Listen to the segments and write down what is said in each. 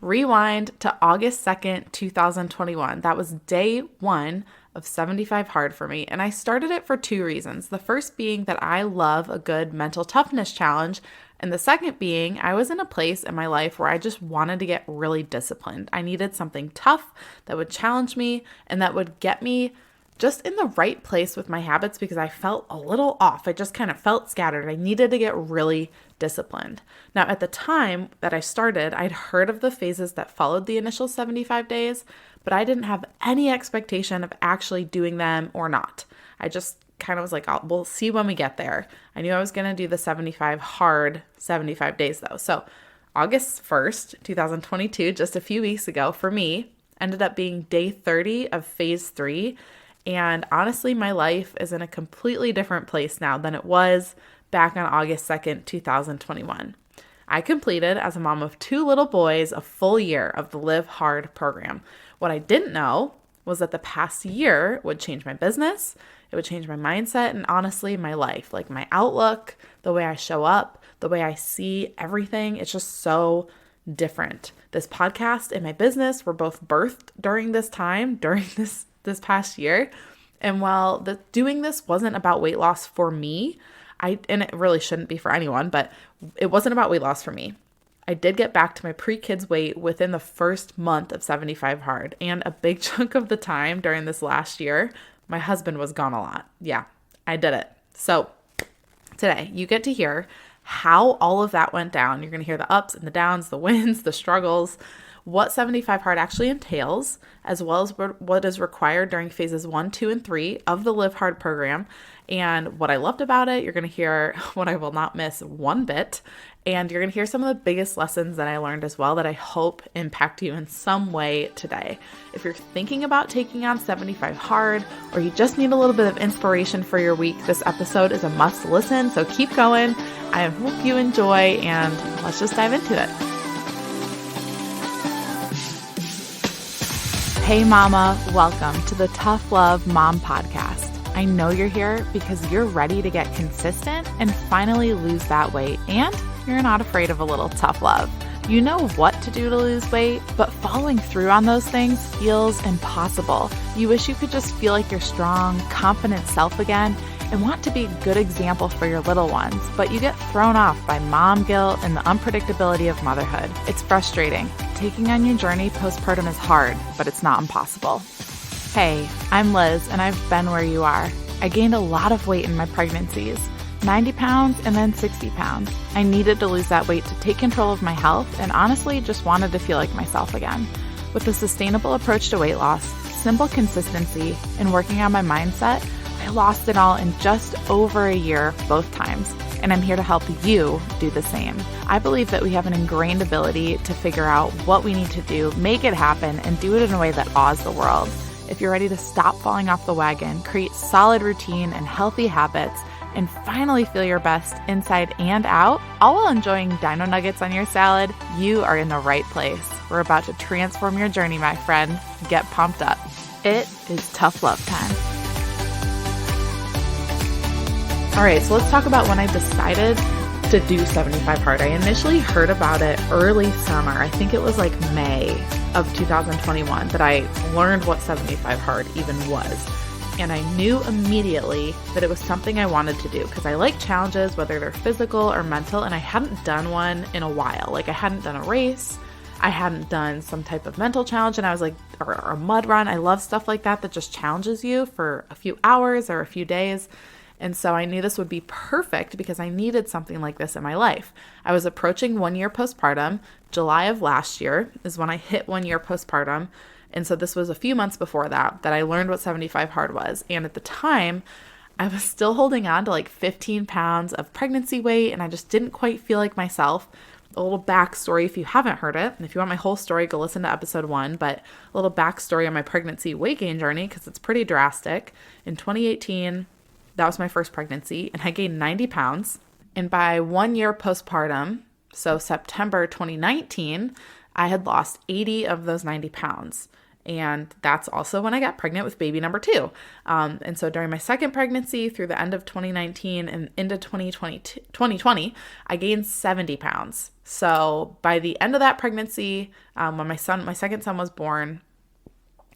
Rewind to August 2nd, 2021. That was day one of 75 Hard for me. And I started it for two reasons. The first being that I love a good mental toughness challenge. And the second being I was in a place in my life where I just wanted to get really disciplined. I needed something tough that would challenge me and that would get me just in the right place with my habits because I felt a little off. I just kind of felt scattered. I needed to get really disciplined. Now, at the time that I started, I'd heard of the phases that followed the initial 75 days, but I didn't have any expectation of actually doing them or not. I just kind of was like, we'll see when we get there. I knew I was going to do the 75 hard 75 days though. So August 1st, 2022, just a few weeks ago for me, ended up being day 30 of phase 3. And honestly, my life is in a completely different place now than it was back on August 2nd, 2021. I completed, as a mom of 2 little boys, a full year of the Live Hard program. What I didn't know was that the past year would change my business, it would change my mindset, and honestly, my life, like my outlook, the way I show up, the way I see everything. It's just so different. This podcast and my business were both birthed during this time, during this past year. And while doing this wasn't about weight loss for me, and it really shouldn't be for anyone, but it wasn't about weight loss for me. I did get back to my pre-kids weight within the first month of 75 Hard. And a big chunk of the time during this last year, my husband was gone a lot. Yeah, I did it. So today you get to hear how all of that went down. You're going to hear the ups and the downs, the wins, the struggles, what 75 Hard actually entails, as well as what is required during phases 1, 2, and 3 of the Live Hard program, and what I loved about it. You're going to hear what I will not miss one bit, and you're going to hear some of the biggest lessons that I learned as well that I hope impact you in some way today. If you're thinking about taking on 75 Hard, or you just need a little bit of inspiration for your week, this episode is a must listen, so keep going. I hope you enjoy, and let's just dive into it. Hey mama, welcome to the Tough Love Mom Podcast. I know you're here because you're ready to get consistent and finally lose that weight, and you're not afraid of a little tough love. You know what to do to lose weight, but following through on those things feels impossible. You wish you could just feel like your strong, confident self again and want to be a good example for your little ones, but you get thrown off by mom guilt and the unpredictability of motherhood. It's frustrating. Taking on your journey postpartum is hard, but it's not impossible. Hey, I'm Liz, and I've been where you are. I gained a lot of weight in my pregnancies, 90 pounds and then 60 pounds. I needed to lose that weight to take control of my health and honestly just wanted to feel like myself again. With a sustainable approach to weight loss, simple consistency, and working on my mindset, I lost it all in just over a year both times, and I'm here to help you do the same. I believe that we have an ingrained ability to figure out what we need to do, make it happen, and do it in a way that awes the world. If you're ready to stop falling off the wagon, create solid routine and healthy habits, and finally feel your best inside and out, all while enjoying dino nuggets on your salad, you are in the right place. We're about to transform your journey, my friend. Get pumped up. It is tough love time. All right, so let's talk about when I decided to do 75 Hard. I initially heard about it early summer. I think it was like May of 2021 that I learned what 75 Hard even was. And I knew immediately that it was something I wanted to do because I like challenges, whether they're physical or mental, and I hadn't done one in a while. Like I hadn't done a race, I hadn't done some type of mental challenge, and I was like, or a mud run. I love stuff like that just challenges you for a few hours or a few days. And so I knew this would be perfect because I needed something like this in my life. I was approaching 1 year postpartum. July of last year is when I hit 1 year postpartum. And so this was a few months before that I learned what 75 Hard was. And at the time, I was still holding on to like 15 pounds of pregnancy weight, and I just didn't quite feel like myself. A little backstory if you haven't heard it, and if you want my whole story, go listen to episode 1, but a little backstory on my pregnancy weight gain journey because it's pretty drastic. In 2018, that was my first pregnancy, and I gained 90 pounds. And by 1 year postpartum, so September 2019, I had lost 80 of those 90 pounds. And that's also when I got pregnant with baby number 2. And so during my second pregnancy through the end of 2019 and into 2020, I gained 70 pounds. So by the end of that pregnancy, when my second son was born,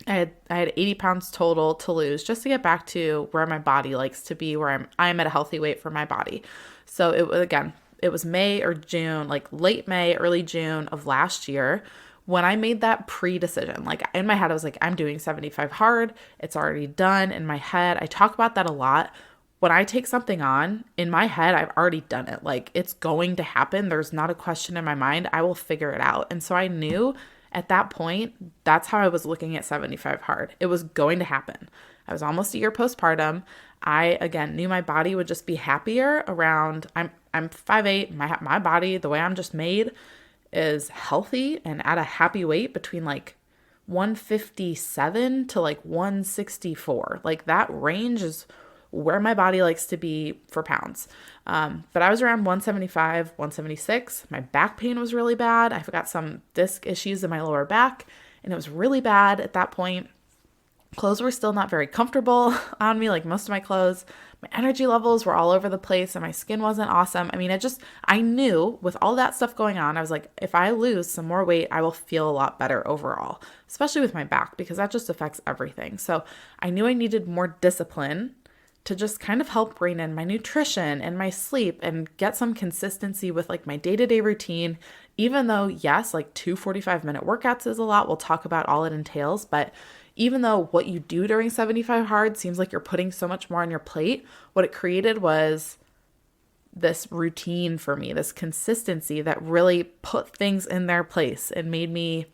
I had 80 pounds total to lose just to get back to where my body likes to be, where I'm at a healthy weight for my body. So it was May or June, like late May, early June of last year when I made that pre-decision. Like in my head, I was like, I'm doing 75 hard. It's already done in my head. I talk about that a lot. When I take something on, in my head, I've already done it. Like it's going to happen. There's not a question in my mind. I will figure it out. And so I knew at that point, that's how I was looking at 75 hard. It was going to happen. I was almost a year postpartum. I, again, knew my body would just be happier around, I'm 5'8", my body, the way I'm just made, is healthy and at a happy weight between like 157 to like 164. Like that range is where my body likes to be for pounds. But I was around 175, 176. My back pain was really bad. I've got some disc issues in my lower back, and it was really bad at that point. Clothes were still not very comfortable on me, like most of my clothes. My energy levels were all over the place and my skin wasn't awesome. I mean, I knew with all that stuff going on, I was like, if I lose some more weight, I will feel a lot better overall, especially with my back, because that just affects everything. So I knew I needed more discipline to just kind of help rein in my nutrition and my sleep and get some consistency with like my day-to-day routine, even though, yes, like 2 45-minute workouts is a lot. We'll talk about all it entails, but even though what you do during 75 hard seems like you're putting so much more on your plate, what it created was this routine for me, this consistency that really put things in their place and made me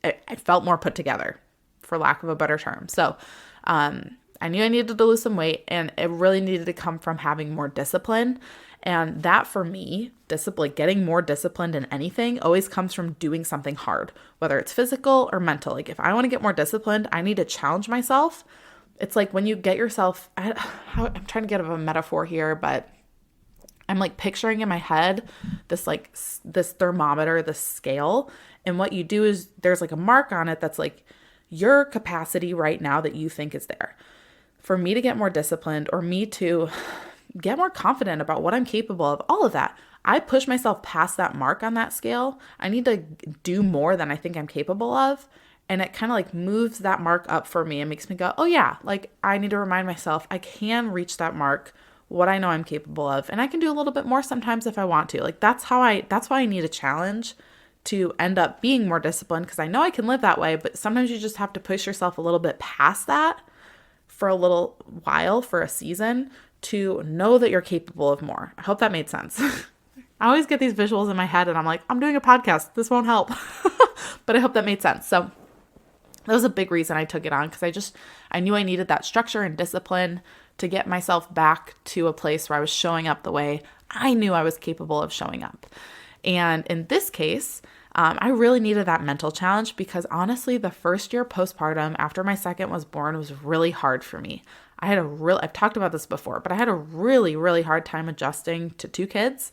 I felt more put together, for lack of a better term. So, I knew I needed to lose some weight, and it really needed to come from having more discipline. And that for me, getting more disciplined in anything always comes from doing something hard, whether it's physical or mental. Like if I want to get more disciplined, I need to challenge myself. It's like when you get yourself, I'm trying to get a metaphor here, but I'm like picturing in my head this thermometer, this scale. And what you do is there's like a mark on it that's like your capacity right now that you think is there. For me to get more disciplined, or me to get more confident about what I'm capable of, all of that, I push myself past that mark on that scale. I need to do more than I think I'm capable of. And it kind of like moves that mark up for me and makes me go, oh yeah, like I need to remind myself I can reach that mark, what I know I'm capable of. And I can do a little bit more sometimes if I want to. Like that's why I need a challenge to end up being more disciplined, because I know I can live that way, but sometimes you just have to push yourself a little bit past that for a little while, for a season, to know that you're capable of more. I hope that made sense. I always get these visuals in my head and I'm like, I'm doing a podcast. This won't help. But I hope that made sense. So that was a big reason I took it on, because I knew I needed that structure and discipline to get myself back to a place where I was showing up the way I knew I was capable of showing up. And in this case, I really needed that mental challenge, because honestly, the first year postpartum after my second was born was really hard for me. I've talked about this before, but I had a really, really hard time adjusting to 2 kids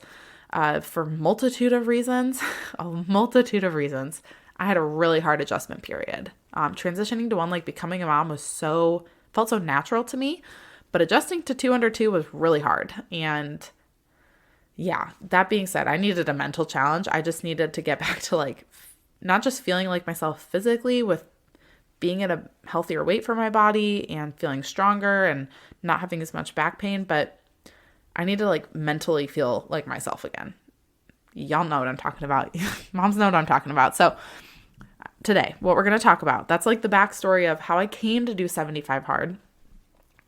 for a multitude of reasons. I had a really hard adjustment period. Transitioning to one, like becoming a mom, felt so natural to me, but adjusting to 2 under 2 was really hard. And yeah, that being said, I needed a mental challenge. I just needed to get back to like, not just feeling like myself physically with being at a healthier weight for my body and feeling stronger and not having as much back pain, but I need to like mentally feel like myself again. Y'all know what I'm talking about. Moms know what I'm talking about. So today, what we're going to talk about, that's like the backstory of how I came to do 75 hard.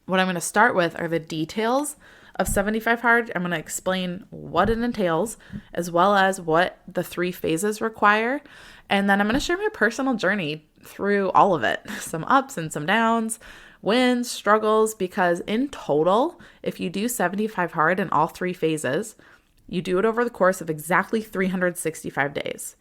What I'm going to start with are the details of 75 hard. I'm going to explain what it entails, as well as what the 3 phases require. And then I'm going to share my personal journey through all of it, some ups and some downs, wins, struggles, because in total, if you do 75 hard in all 3 phases, you do it over the course of exactly 365 days.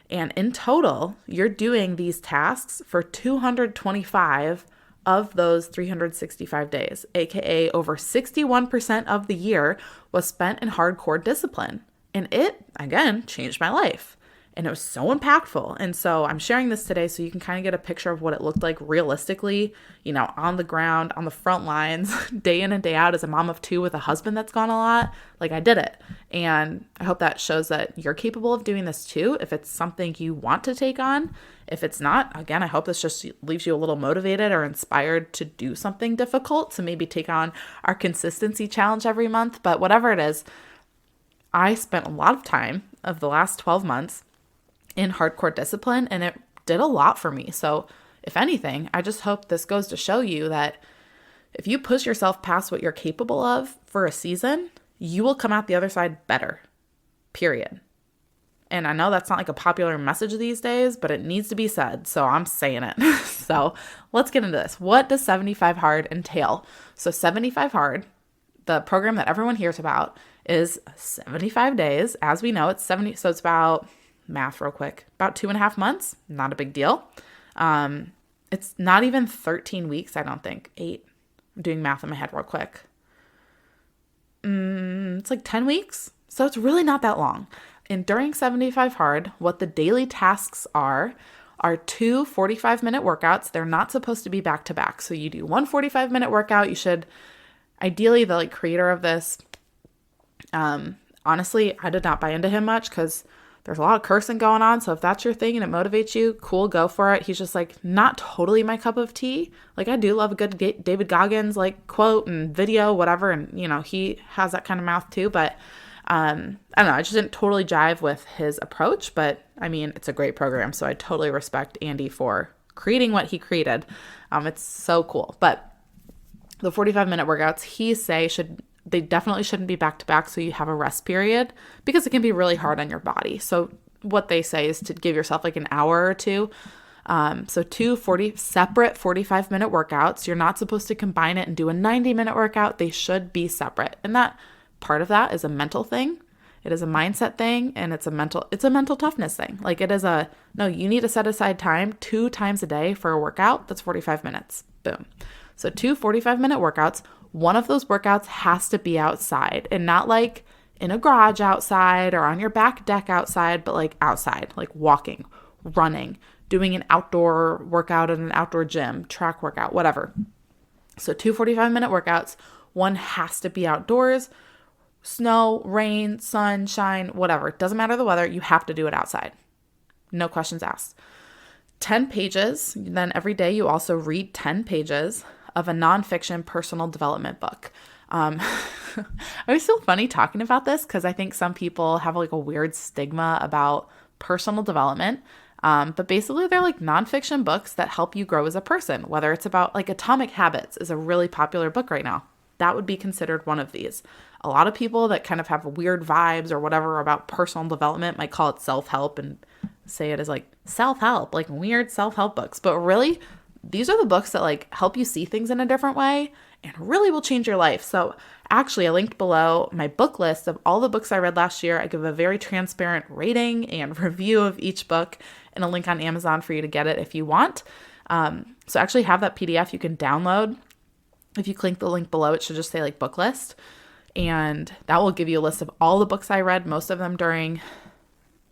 And in total, you're doing these tasks for 225 of those 365 days, aka over 61% of the year was spent in hardcore discipline. And it, again, changed my life. And it was so impactful. And so I'm sharing this today so you can kind of get a picture of what it looked like realistically, on the ground, on the front lines, day in and day out as a mom of two with a husband that's gone a lot. Like, I did it. And I hope that shows that you're capable of doing this too, if it's something you want to take on. If it's not, again, I hope this just leaves you a little motivated or inspired to do something difficult, to maybe take on our consistency challenge every month. But whatever it is, I spent a lot of time of the last 12 months in hardcore discipline, and it did a lot for me. So if anything, I just hope this goes to show you that if you push yourself past what you're capable of for a season, you will come out the other side better, period. And I know that's not like a popular message these days, but it needs to be said. So I'm saying it. So let's get into this. What does 75 Hard entail? So 75 Hard, the program that everyone hears about, is 75 days. As we know, it's 70. So it's about, math real quick, about 2.5 months. Not a big deal. It's not even 13 weeks, I don't think. 8. I'm doing math in my head real quick. It's like 10 weeks. So it's really not that long. And during 75 Hard, what the daily tasks are 2 45-minute workouts. They're not supposed to be back to back. So you do one 45-minute workout. You should, ideally, the creator of this, honestly, I did not buy into him much because there's a lot of cursing going on. So if that's your thing and it motivates you, cool, go for it. He's just not totally my cup of tea. I do love a good David Goggins quote and video, whatever. And, he has that kind of mouth too. But I don't know. I just didn't totally jive with his approach. But I mean, it's a great program. So I totally respect Andy for creating what he created. It's so cool. But the 45-minute workouts, they definitely shouldn't be back to back, so you have a rest period, because it can be really hard on your body. So what they say is to give yourself an hour or two. So 2 separate 45-minute workouts. You're not supposed to combine it and do a 90-minute workout. They should be separate. And that part of that is a mental thing. It is a mindset thing, and it's a mental toughness thing. You need to set aside time 2 times a day for a workout. That's 45 minutes. Boom. So 2 45-minute workouts. One of those workouts has to be outside, and not in a garage outside or on your back deck outside, but outside, walking, running, doing an outdoor workout in an outdoor gym, track workout, whatever. So 2 45-minute workouts. One has to be outdoors, snow, rain, sunshine, whatever. It doesn't matter the weather. You have to do it outside. No questions asked. 10 pages. Then every day you also read 10 pages of a nonfiction personal development book. I always feel funny talking about this because I think some people have a weird stigma about personal development. But basically they're nonfiction books that help you grow as a person, whether it's about Atomic Habits is a really popular book right now. That would be considered one of these. A lot of people that kind of have weird vibes or whatever about personal development might call it self-help and say it as self-help, weird self-help books. But really, these are the books that help you see things in a different way and really will change your life. So actually, I linked below my book list of all the books I read last year. I give a very transparent rating and review of each book, and a link on Amazon for you to get it if you want. So actually have that PDF you can download. If you click the link below, it should just say book list. And that will give you a list of all the books I read, most of them during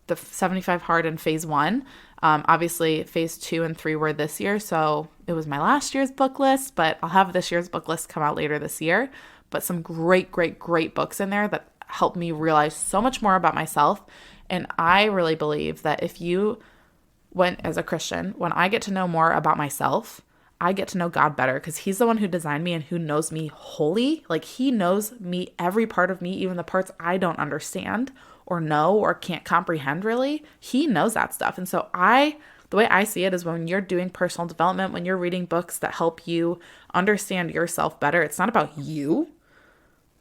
the 75 Hard in phase 1. Obviously, phase 2 and 3 were this year, so it was my last year's book list, but I'll have this year's book list come out later this year. But some great, great, great books in there that helped me realize so much more about myself. And I really believe that as a Christian, when I get to know more about myself, I get to know God better, because he's the one who designed me and who knows me wholly. He knows me, every part of me, even the parts I don't understand or know or can't comprehend really. He knows that stuff. And so the way I see it is when you're doing personal development, when you're reading books that help you understand yourself better, it's not about you.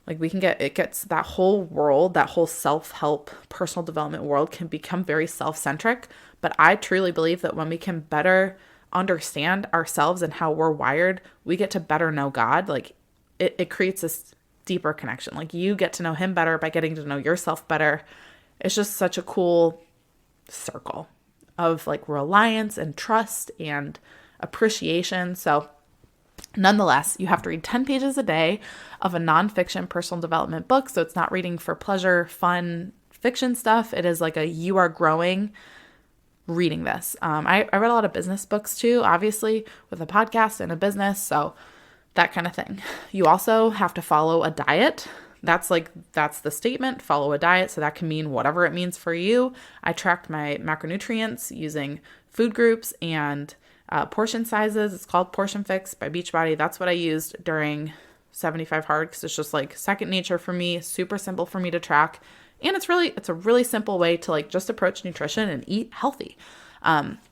It gets that whole world, that whole self-help personal development world can become very self-centric. But I truly believe that when we can better understand ourselves and how we're wired, we get to better know God. It creates this deeper connection. You get to know him better by getting to know yourself better. It's just such a cool circle of reliance and trust and appreciation. So nonetheless, you have to read 10 pages a day of a nonfiction personal development book. So it's not reading for pleasure, fun, fiction stuff. It is like you are growing reading this. I read a lot of business books too, obviously, with a podcast and a business. So that kind of thing. You also have to follow a diet. That's the statement, follow a diet. So that can mean whatever it means for you. I tracked my macronutrients using food groups and portion sizes. It's called Portion Fix by Beachbody. That's what I used during 75 Hard because it's just like second nature for me, super simple for me to track. And it's a really simple way to like just approach nutrition and eat healthy.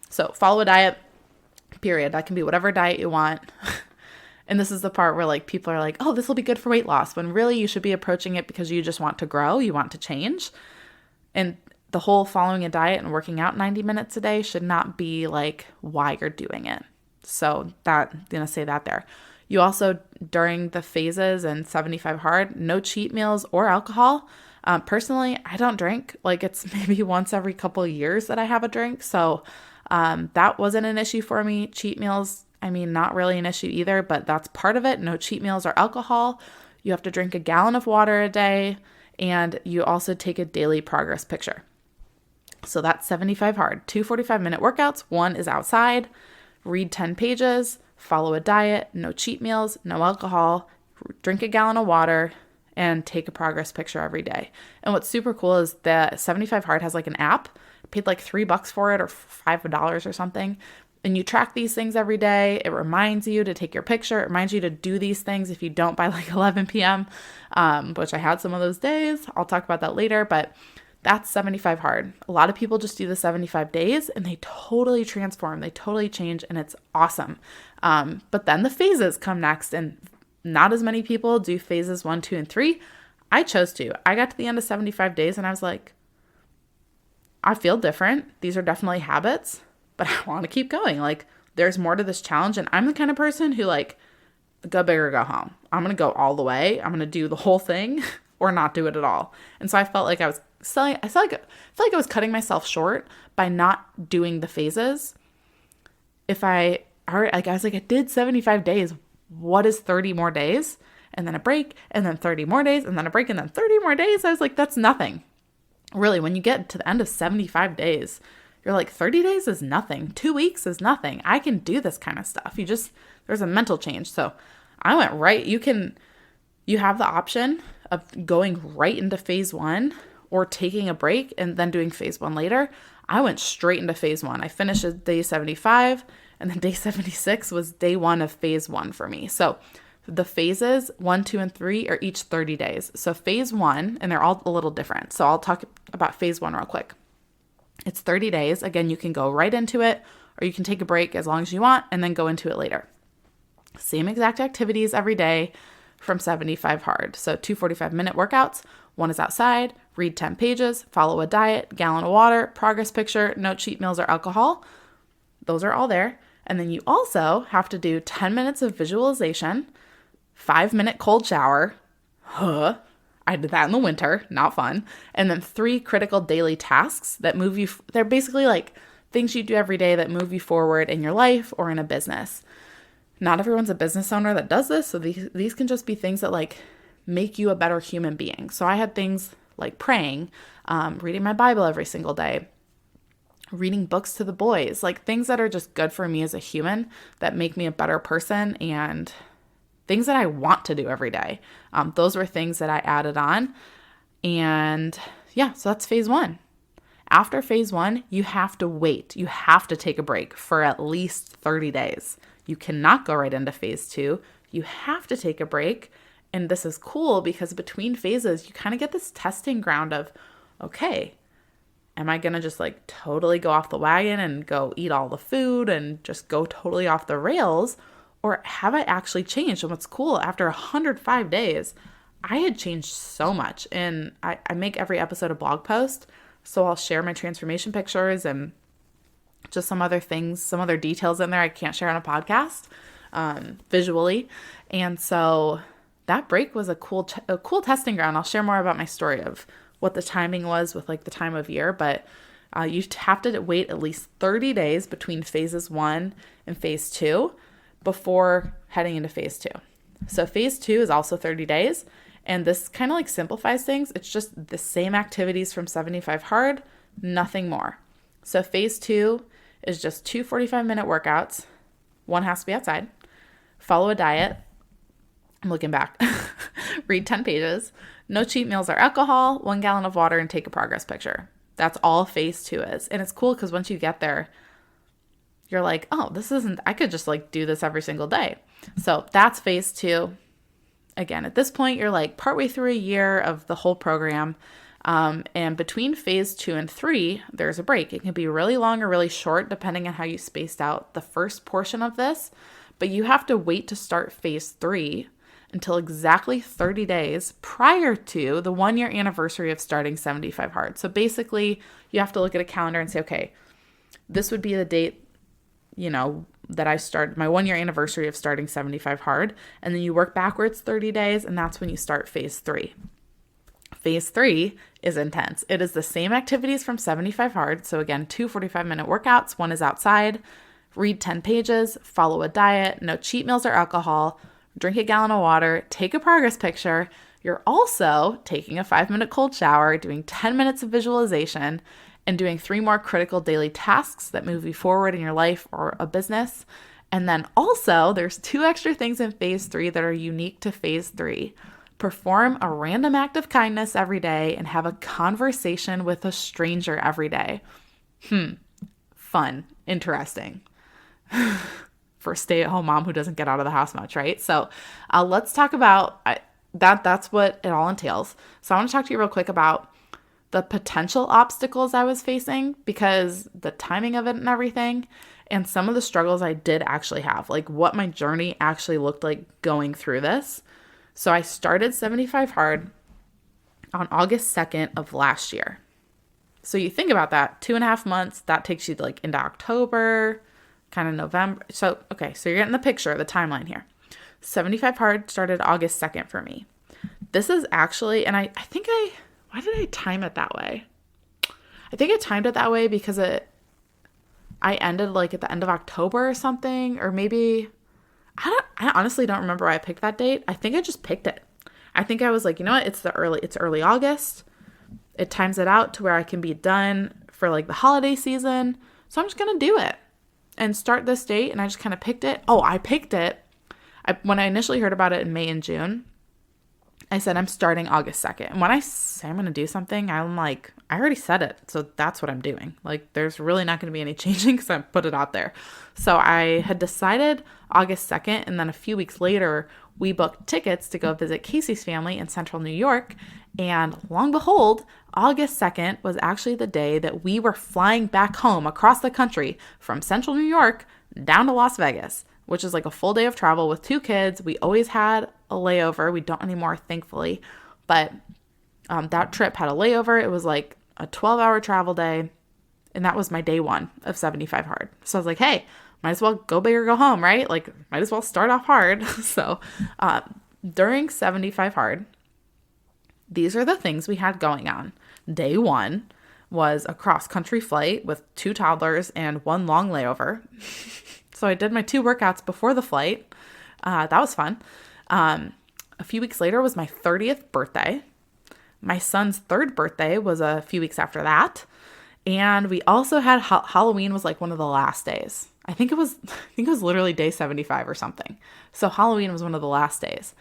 So follow a diet, period. That can be whatever diet you want. And this is the part where like people are like, oh, this will be good for weight loss, when really you should be approaching it because you just want to grow, you want to change. And the whole following a diet and working out 90 minutes a day should not be like why you're doing it. So I'm going to say that there. You also, during the phases and 75 Hard, no cheat meals or alcohol. Personally, I don't drink. Like it's maybe once every couple of years that I have a drink. So that wasn't an issue for me. Cheat meals, I mean, not really an issue either, but that's part of it. No cheat meals or alcohol. You have to drink a gallon of water a day, and you also take a daily progress picture. So that's 75 Hard. 2 45-minute workouts. 1 is outside. Read 10 pages. Follow a diet. No cheat meals. No alcohol. Drink a gallon of water. And take a progress picture every day. And what's super cool is that 75 Hard has like an app. I paid like $3 for it or $5 or something. And you track these things every day. It reminds you to take your picture. It reminds you to do these things if you don't by like 11 p.m., which I had some of those days. I'll talk about that later, but that's 75 Hard. A lot of people just do the 75 days and they totally transform. They totally change and it's awesome. But then the phases come next, and not as many people do phases 1, 2, and 3. I chose to. I got to the end of 75 days and I was like, I feel different. These are definitely habits, but I want to keep going. Like there's more to this challenge. And I'm the kind of person who like, go big or go home. I'm going to go all the way. I'm going to do the whole thing or not do it at all. And so I felt like I felt like I was cutting myself short by not doing the phases. I did 75 days. What is 30 more days? And then a break, and then 30 more days, and then a break, and then 30 more days. I was like, that's nothing. Really, when you get to the end of 75 days, you're like, 30 days is nothing. 2 weeks is nothing. I can do this kind of stuff. There's a mental change. So I went right. You have the option of going right into phase 1 or taking a break and then doing phase 1 later. I went straight into phase 1. I finished at day 75. And then day 76 was day 1 of phase 1 for me. So the phases 1, 2, and 3 are each 30 days. So phase 1, and they're all a little different. So I'll talk about phase 1 real quick. It's 30 days. Again, you can go right into it, or you can take a break as long as you want and then go into it later. Same exact activities every day from 75 Hard. So 2 45-minute workouts. 1 is outside, read 10 pages, follow a diet, gallon of water, progress picture, no cheat meals or alcohol. Those are all there. And then you also have to do 10 minutes of visualization, 5-minute cold shower. I did that in the winter, not fun. And then 3 critical daily tasks that move you. They're basically like things you do every day that move you forward in your life or in a business. Not everyone's a business owner that does this. So these can just be things that like make you a better human being. So I had things like praying, reading my Bible every single day, reading books to the boys, like things that are just good for me as a human that make me a better person and things that I want to do every day. Those were things that I added on. And yeah, so that's phase 1. After phase 1, you have to wait. You have to take a break for at least 30 days. You cannot go right into phase 2. You have to take a break. And this is cool because between phases, you kind of get this testing ground of, okay, am I going to just like totally go off the wagon and go eat all the food and just go totally off the rails? Or have I actually changed? And what's cool, after 105 days, I had changed so much. And I make every episode a blog post. So I'll share my transformation pictures and just some other things, some other details in there I can't share on a podcast visually. And so that break was a cool testing ground. I'll share more about my story of what the timing was with like the time of year, but you have to wait at least 30 days between phases 1 and phase 2 before heading into phase 2. So phase 2 is also 30 days, And this kind of like simplifies things. It's just the same activities from 75 hard, nothing more. So phase 2 is just 2 45-minute workouts. One has to be outside. Follow a diet. I'm looking back. Read 10 pages. No cheat meals or alcohol. 1 gallon of water and take a progress picture. That's all phase 2 is. And it's cool because once you get there, you're like, oh, I could just like do this every single day. So that's phase 2. Again, at this point, you're like partway through a year of the whole program. And between phase 2 and 3, there's a break. It can be really long or really short, depending on how you spaced out the first portion of this. But you have to wait to start phase 3 until exactly 30 days prior to the 1-year anniversary of starting 75 hard. So basically, you have to look at a calendar and say, okay, this would be the date, that I started my 1-year anniversary of starting 75 hard. And then you work backwards 30 days, and that's when you start phase 3. Phase 3 is intense. It is the same activities from 75 hard. So again, 2 45-minute workouts. One is outside. Read 10 pages. Follow a diet. No cheat meals or alcohol. Drink a gallon of water. Take a progress picture. You're also taking a 5-minute cold shower, doing 10 minutes of visualization, and doing 3 more critical daily tasks that move you forward in your life or a business. And then also, there's 2 extra things in phase 3 that are unique to phase 3. Perform a random act of kindness every day and have a conversation with a stranger every day. Fun. Interesting. For a stay-at-home mom who doesn't get out of the house much, right? So let's talk about that. That's what it all entails. So I want to talk to you real quick about the potential obstacles I was facing, because the timing of it and everything, and some of the struggles I did actually have, like what my journey actually looked like going through this. So I started 75 hard on August 2nd of last year. So you think about that, 2.5 months, that takes you like into October, kind of November. So, okay, so you're getting the picture of the timeline here. 75 hard started August 2nd for me. This is actually, and I think why did I time it that way? I think I timed it that way because I ended like at the end of October or something, or maybe, I honestly don't remember why I picked that date. I think I just picked it. I think I was like, you know what? It's early August. It times it out to where I can be done for like the holiday season. So I'm just going to do it and start this date. And I just kind of picked it. Oh, I picked it. When I initially heard about it in May and June, I said, I'm starting August 2nd. And when I say I'm going to do something, I'm like, I already said it. So that's what I'm doing. Like, there's really not going to be any changing because I put it out there. So I had decided August 2nd. And then a few weeks later, we booked tickets to go visit Casey's family in central New York. And lo and behold, August 2nd was actually the day that we were flying back home across the country from central New York down to Las Vegas, which is like a full day of travel with 2 kids. We always had a layover. We don't anymore, thankfully. But that trip had a layover. It was like a 12-hour travel day. And that was my day 1 of 75 hard. So I was like, hey, might as well go big or go home, right? Like, might as well start off hard. So during 75 hard, these are the things we had going on. Day 1 was a cross-country flight with 2 toddlers and 1 long layover. So I did my 2 workouts before the flight. That was fun. A few weeks later was my 30th birthday. My son's 3rd birthday was a few weeks after that. And we also had Halloween was like one of the last days. I think it was literally day 75 or something. So Halloween was one of the last days.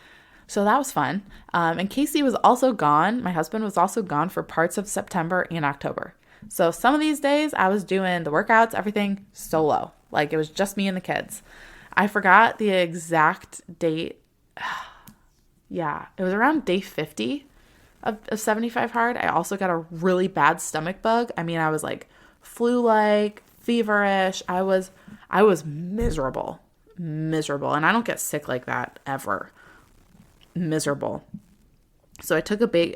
So that was fun. And Casey was also gone. My husband was also gone for parts of September and October. So some of these days I was doing the workouts, everything solo. Like it was just me and the kids. I forgot the exact date. Yeah, it was around day 50 of 75 hard. I also got a really bad stomach bug. I mean, I was like flu-like, feverish. I was miserable. And I don't get sick like that ever. Miserable. So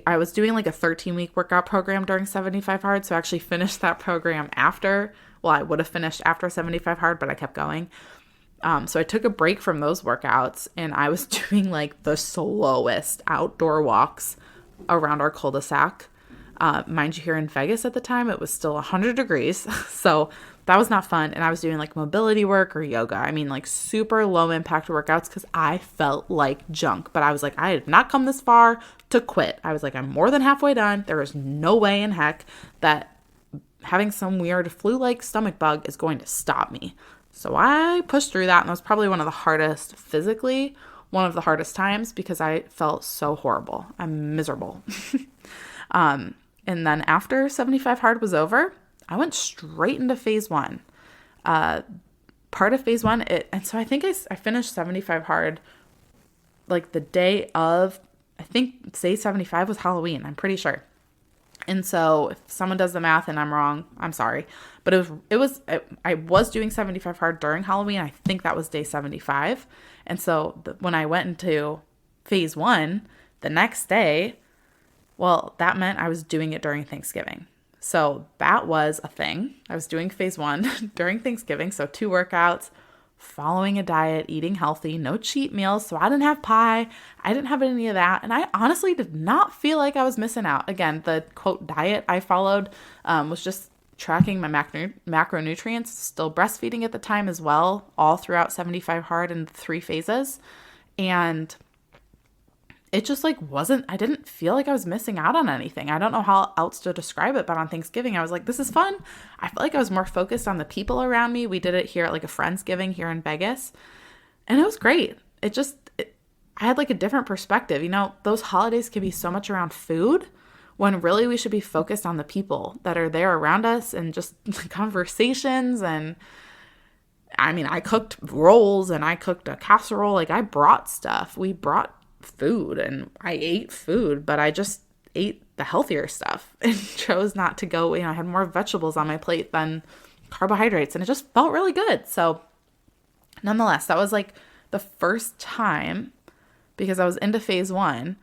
I was doing like a 13-week workout program during 75 hard. So I actually finished that program after. Well, I would have finished after 75 hard, but I kept going. So I took a break from those workouts and I was doing like the slowest outdoor walks around our cul-de-sac. Mind you, here in Vegas at the time, it was still 100 degrees. So that was not fun. And I was doing like mobility work or yoga. I mean, like super low impact workouts because I felt like junk. But I was like, I have not come this far to quit. I was like, I'm more than halfway done. There is no way in heck that having some weird flu-like stomach bug is going to stop me. So I pushed through that, and that was probably one of the hardest physically, one of the hardest times because I felt so horrible. I'm miserable. And then after 75 hard was over, I went straight into phase one. Part of phase one, and so I think I finished 75 hard like the day of, I think day 75 was Halloween, I'm pretty sure. And so if someone does the math and I'm wrong, I'm sorry. But I was doing 75 hard during Halloween. I think that was day 75. And so when I went into phase one the next day, well, that meant I was doing it during Thanksgiving. So that was a thing. I was doing phase one during Thanksgiving. So 2 workouts, following a diet, eating healthy, no cheat meals. So I didn't have pie. I didn't have any of that. And I honestly did not feel like I was missing out. Again, the quote diet I followed was just tracking my macronutrients, still breastfeeding at the time as well, all throughout 75 hard in 3 phases. And it just like I didn't feel like I was missing out on anything. I don't know how else to describe it, but on Thanksgiving, I was like, this is fun. I felt like I was more focused on the people around me. We did it here at like a Friendsgiving here in Vegas, and it was great. I had like a different perspective. You know, those holidays can be so much around food when really we should be focused on the people that are there around us and just conversations. And I mean, I cooked rolls and I cooked a casserole. Like I brought stuff. We brought food and I ate food, but I just ate the healthier stuff and chose not to go, I had more vegetables on my plate than carbohydrates, and it just felt really good. So nonetheless, that was like the first time, because I was into phase one,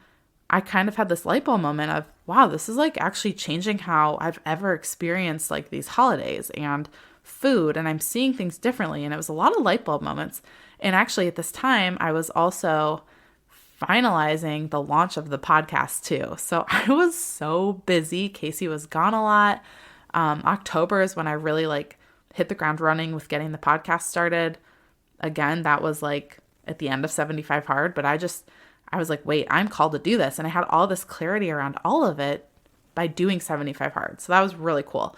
I kind of had this light bulb moment of, wow, this is like actually changing how I've ever experienced like these holidays and food, and I'm seeing things differently. And it was a lot of light bulb moments. And actually at this time, I was also finalizing the launch of the podcast too. So I was so busy. Casey was gone a lot. October is when I really like hit the ground running with getting the podcast started. Again, that was like at the end of 75 hard, but I was like, wait, I'm called to do this. And I had all this clarity around all of it by doing 75 hard. So that was really cool.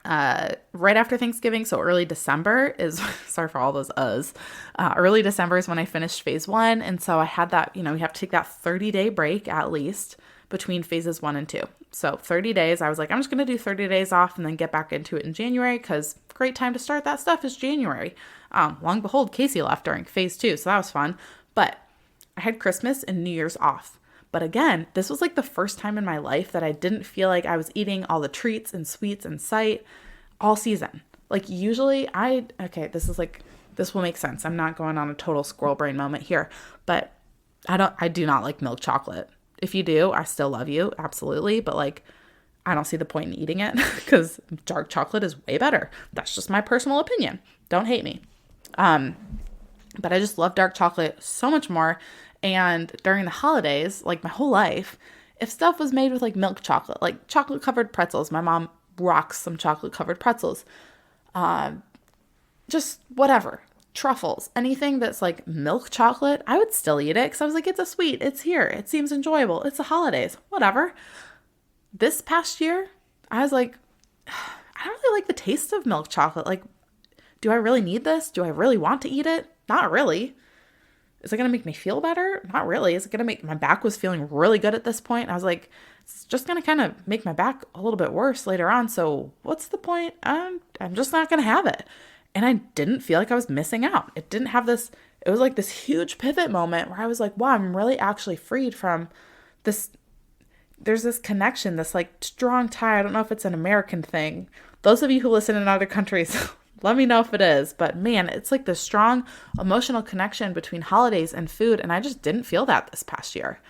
Right after Thanksgiving, so early December is, sorry for all those early December is when I finished phase one. And so I had that, we have to take that 30-day break at least between phases 1 and 2. So 30 days, I was like, I'm just going to do 30 days off and then get back into it in January, because great time to start that stuff is January. Long and behold, Casey left during phase 2. So that was fun. But I had Christmas and New Year's off. But again, this was like the first time in my life that I didn't feel like I was eating all the treats and sweets in sight all season. Like usually this will make sense. I'm not going on a total squirrel brain moment here, but I do not like milk chocolate. If you do, I still love you. Absolutely. But like, I don't see the point in eating it because dark chocolate is way better. That's just my personal opinion. Don't hate me. But I just love dark chocolate so much more. And during the holidays, like my whole life, if stuff was made with like milk chocolate, like chocolate covered pretzels, my mom rocks some chocolate covered pretzels, just whatever, truffles, anything that's like milk chocolate, I would still eat it because I was like, it's a sweet, it's here, it seems enjoyable, it's the holidays, whatever. This past year, I was like, I don't really like the taste of milk chocolate. Like, do I really need this? Do I really want to eat it? Not really. Is it going to make me feel better? Not really. Is it going to make my back was feeling really good at this point? I was like, it's just going to kind of make my back a little bit worse later on. So what's the point? I'm just not going to have it. And I didn't feel like I was missing out. It didn't have this, it was like this huge pivot moment where I was like, wow, I'm really actually freed from this. There's this connection, this like strong tie. I don't know if it's an American thing. Those of you who listen in other countries, let me know if it is. But man, it's like this strong emotional connection between holidays and food. And I just didn't feel that this past year.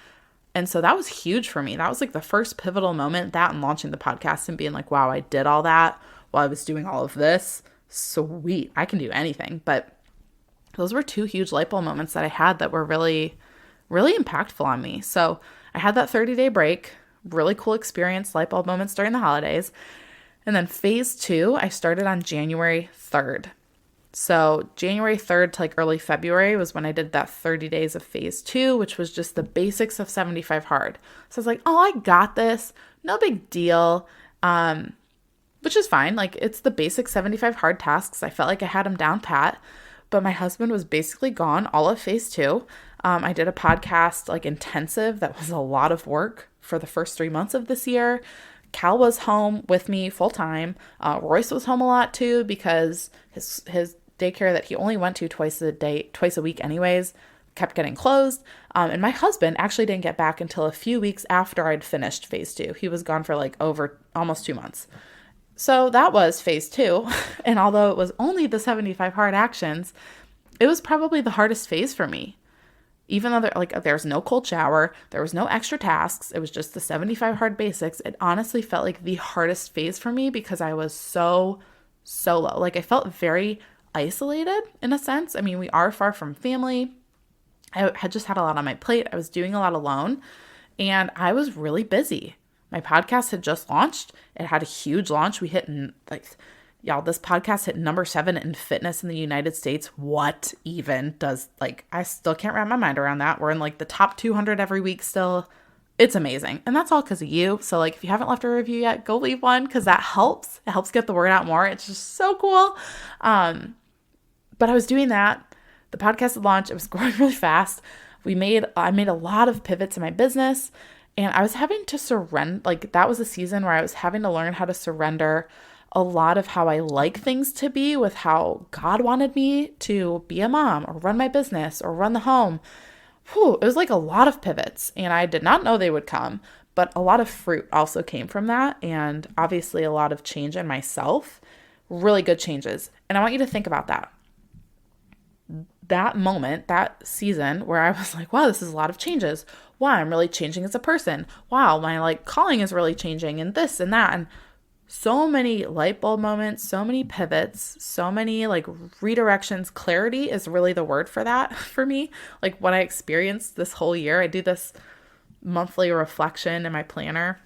And so that was huge for me. That was like the first pivotal moment, that and launching the podcast and being like, wow, I did all that while I was doing all of this. Sweet. I can do anything. But those were 2 huge light bulb moments that I had that were really, really impactful on me. So I had that 30-day break, really cool experience, light bulb moments during the holidays. And then phase 2, I started on January 3rd. So January 3rd to like early February was when I did that 30 days of phase 2, which was just the basics of 75 hard. So I was like, oh, I got this. No big deal. Which is fine. Like, it's the basic 75 hard tasks. I felt like I had them down pat, but my husband was basically gone all of phase 2. I did a podcast like intensive that was a lot of work for the first 3 months of this year. Cal was home with me full time. Royce was home a lot too because his daycare that he only went to twice a week anyways, kept getting closed. And my husband actually didn't get back until a few weeks after I'd finished phase 2. He was gone for like over almost 2 months. So that was phase 2. And although it was only the 75 hard actions, it was probably the hardest phase for me. Even though there was no cold shower, there was no extra tasks, it was just the 75 hard basics, it honestly felt like the hardest phase for me because I was so solo. Like, I felt very isolated in a sense. I mean, we are far from family. I had just had a lot on my plate. I was doing a lot alone, and I was really busy. My podcast had just launched. It had a huge launch. We hit this podcast hit number 7 in fitness in the United States. What even does, I still can't wrap my mind around that. We're in like the top 200 every week still. It's amazing. And that's all because of you. So if you haven't left a review yet, go leave one because that helps. It helps get the word out more. It's just so cool. But I was doing that. The podcast had launched. It was growing really fast. I made a lot of pivots in my business. And I was having to surrender, that was a season where I was having to learn how to surrender a lot of how I like things to be with how God wanted me to be a mom or run my business or run the home. It was like a lot of pivots, and I did not know they would come, but a lot of fruit also came from that, and obviously a lot of change in myself, really good changes. And I want you to think about that. That moment, that season where I was like, wow, this is a lot of changes. Wow, I'm really changing as a person. Wow, my calling is really changing and this and that. And so many light bulb moments, so many pivots, so many redirections. Clarity is really the word for that for me. What I experienced this whole year, I do this monthly reflection in my planner.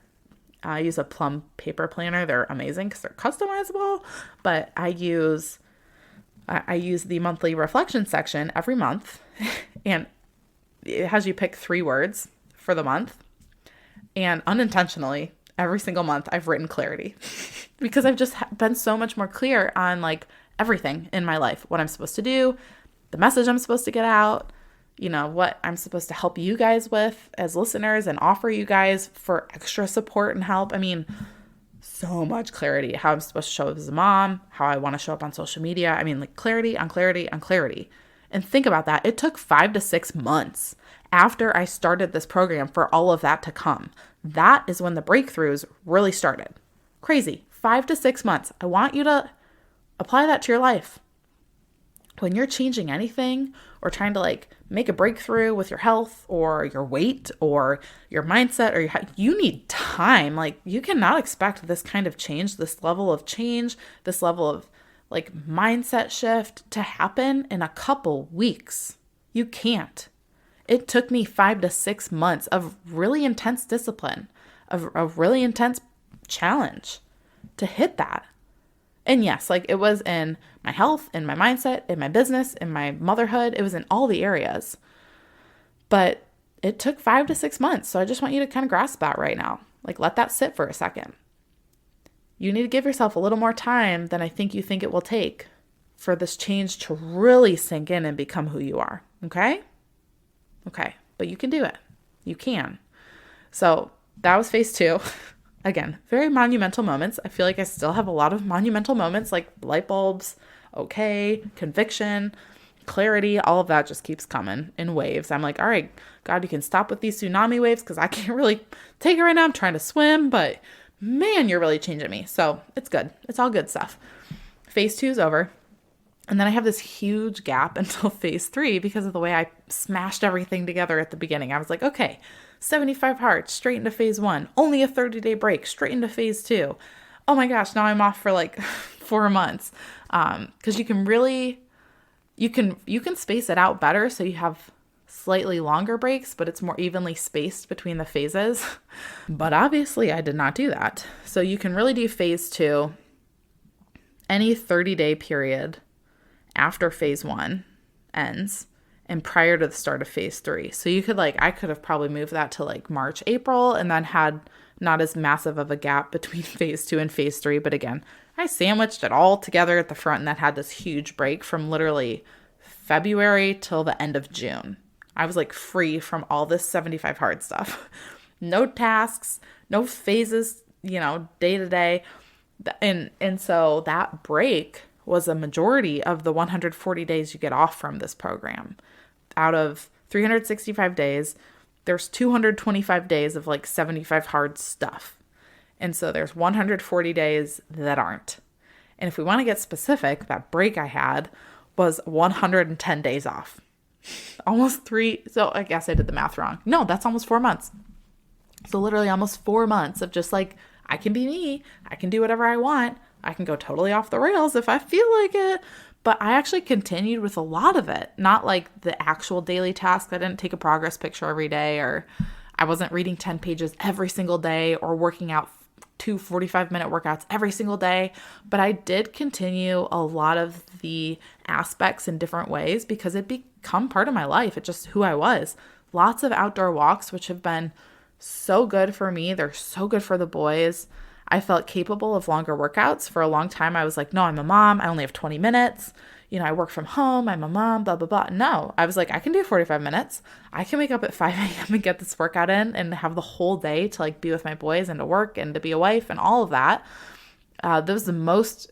I use a Plum paper planner. They're amazing because they're customizable, but I use the monthly reflection section every month, and it has you pick 3 words for the month. And unintentionally, every single month, I've written clarity because I've just been so much more clear on everything in my life, what I'm supposed to do, the message I'm supposed to get out, what I'm supposed to help you guys with as listeners and offer you guys for extra support and help. I mean, so much clarity, how I'm supposed to show up as a mom, how I want to show up on social media. I mean, clarity on clarity on clarity. And think about that. It took 5 to 6 months after I started this program for all of that to come. That is when the breakthroughs really started. Crazy. 5 to 6 months. I want you to apply that to your life. When you're changing anything or trying to make a breakthrough with your health or your weight or your mindset or you need time. You cannot expect this kind of change, this level of change, this level of mindset shift to happen in a couple weeks. You can't. It took me 5 to 6 months of really intense discipline, of a really intense challenge to hit that. And yes, it was in my health, in my mindset, in my business, in my motherhood. It was in all the areas. But it took 5 to 6 months. So I just want you to kind of grasp that right now. Let that sit for a second. You need to give yourself a little more time than I think you think it will take for this change to really sink in and become who you are. Okay? Okay. But you can do it. You can. So that was phase 2. Again, very monumental moments. I feel like I still have a lot of monumental moments like light bulbs, conviction, clarity, all of that just keeps coming in waves. I'm like, all right, God, you can stop with these tsunami waves because I can't really take it right now. I'm trying to swim, but man, you're really changing me. So it's good. It's all good stuff. Phase 2 is over. And then I have this huge gap until phase 3 because of the way I smashed everything together at the beginning. I was like, okay, 75 hard, straight into phase 1, only a 30-day break, straight into phase 2. Oh my gosh, now I'm off for 4 months. Because you can space it out better so you have slightly longer breaks, but it's more evenly spaced between the phases. But obviously I did not do that. So you can really do phase 2 any 30-day period after phase 1 ends and prior to the start of phase 3. So you could I could have probably moved that to March, April, and then had not as massive of a gap between phase 2 and phase 3. But again, I sandwiched it all together at the front, and that had this huge break from literally February till the end of June. I was free from all this 75 hard stuff. No tasks, no phases, day to day. And so that break was a majority of the 140 days you get off from this program. Out of 365 days, there's 225 days of 75 hard stuff. And so there's 140 days that aren't. And if we want to get specific, that break I had was 110 days off. Almost 3. So I guess I did the math wrong. No, that's almost 4 months. So literally almost 4 months of just I can be me. I can do whatever I want. I can go totally off the rails if I feel like it. But I actually continued with a lot of it. Not the actual daily task. I didn't take a progress picture every day, or I wasn't reading 10 pages every single day or working out 2 45-minute workouts every single day. But I did continue a lot of the aspects in different ways because it become part of my life. It's just who I was. Lots of outdoor walks, which have been so good for me. They're so good for the boys. I felt capable of longer workouts. For a long time, I was no, I'm a mom. I only have 20 minutes. I work from home. I'm a mom, blah, blah, blah. No, I was I can do 45 minutes. I can wake up at 5 a.m. and get this workout in and have the whole day to be with my boys and to work and to be a wife and all of that. That was the most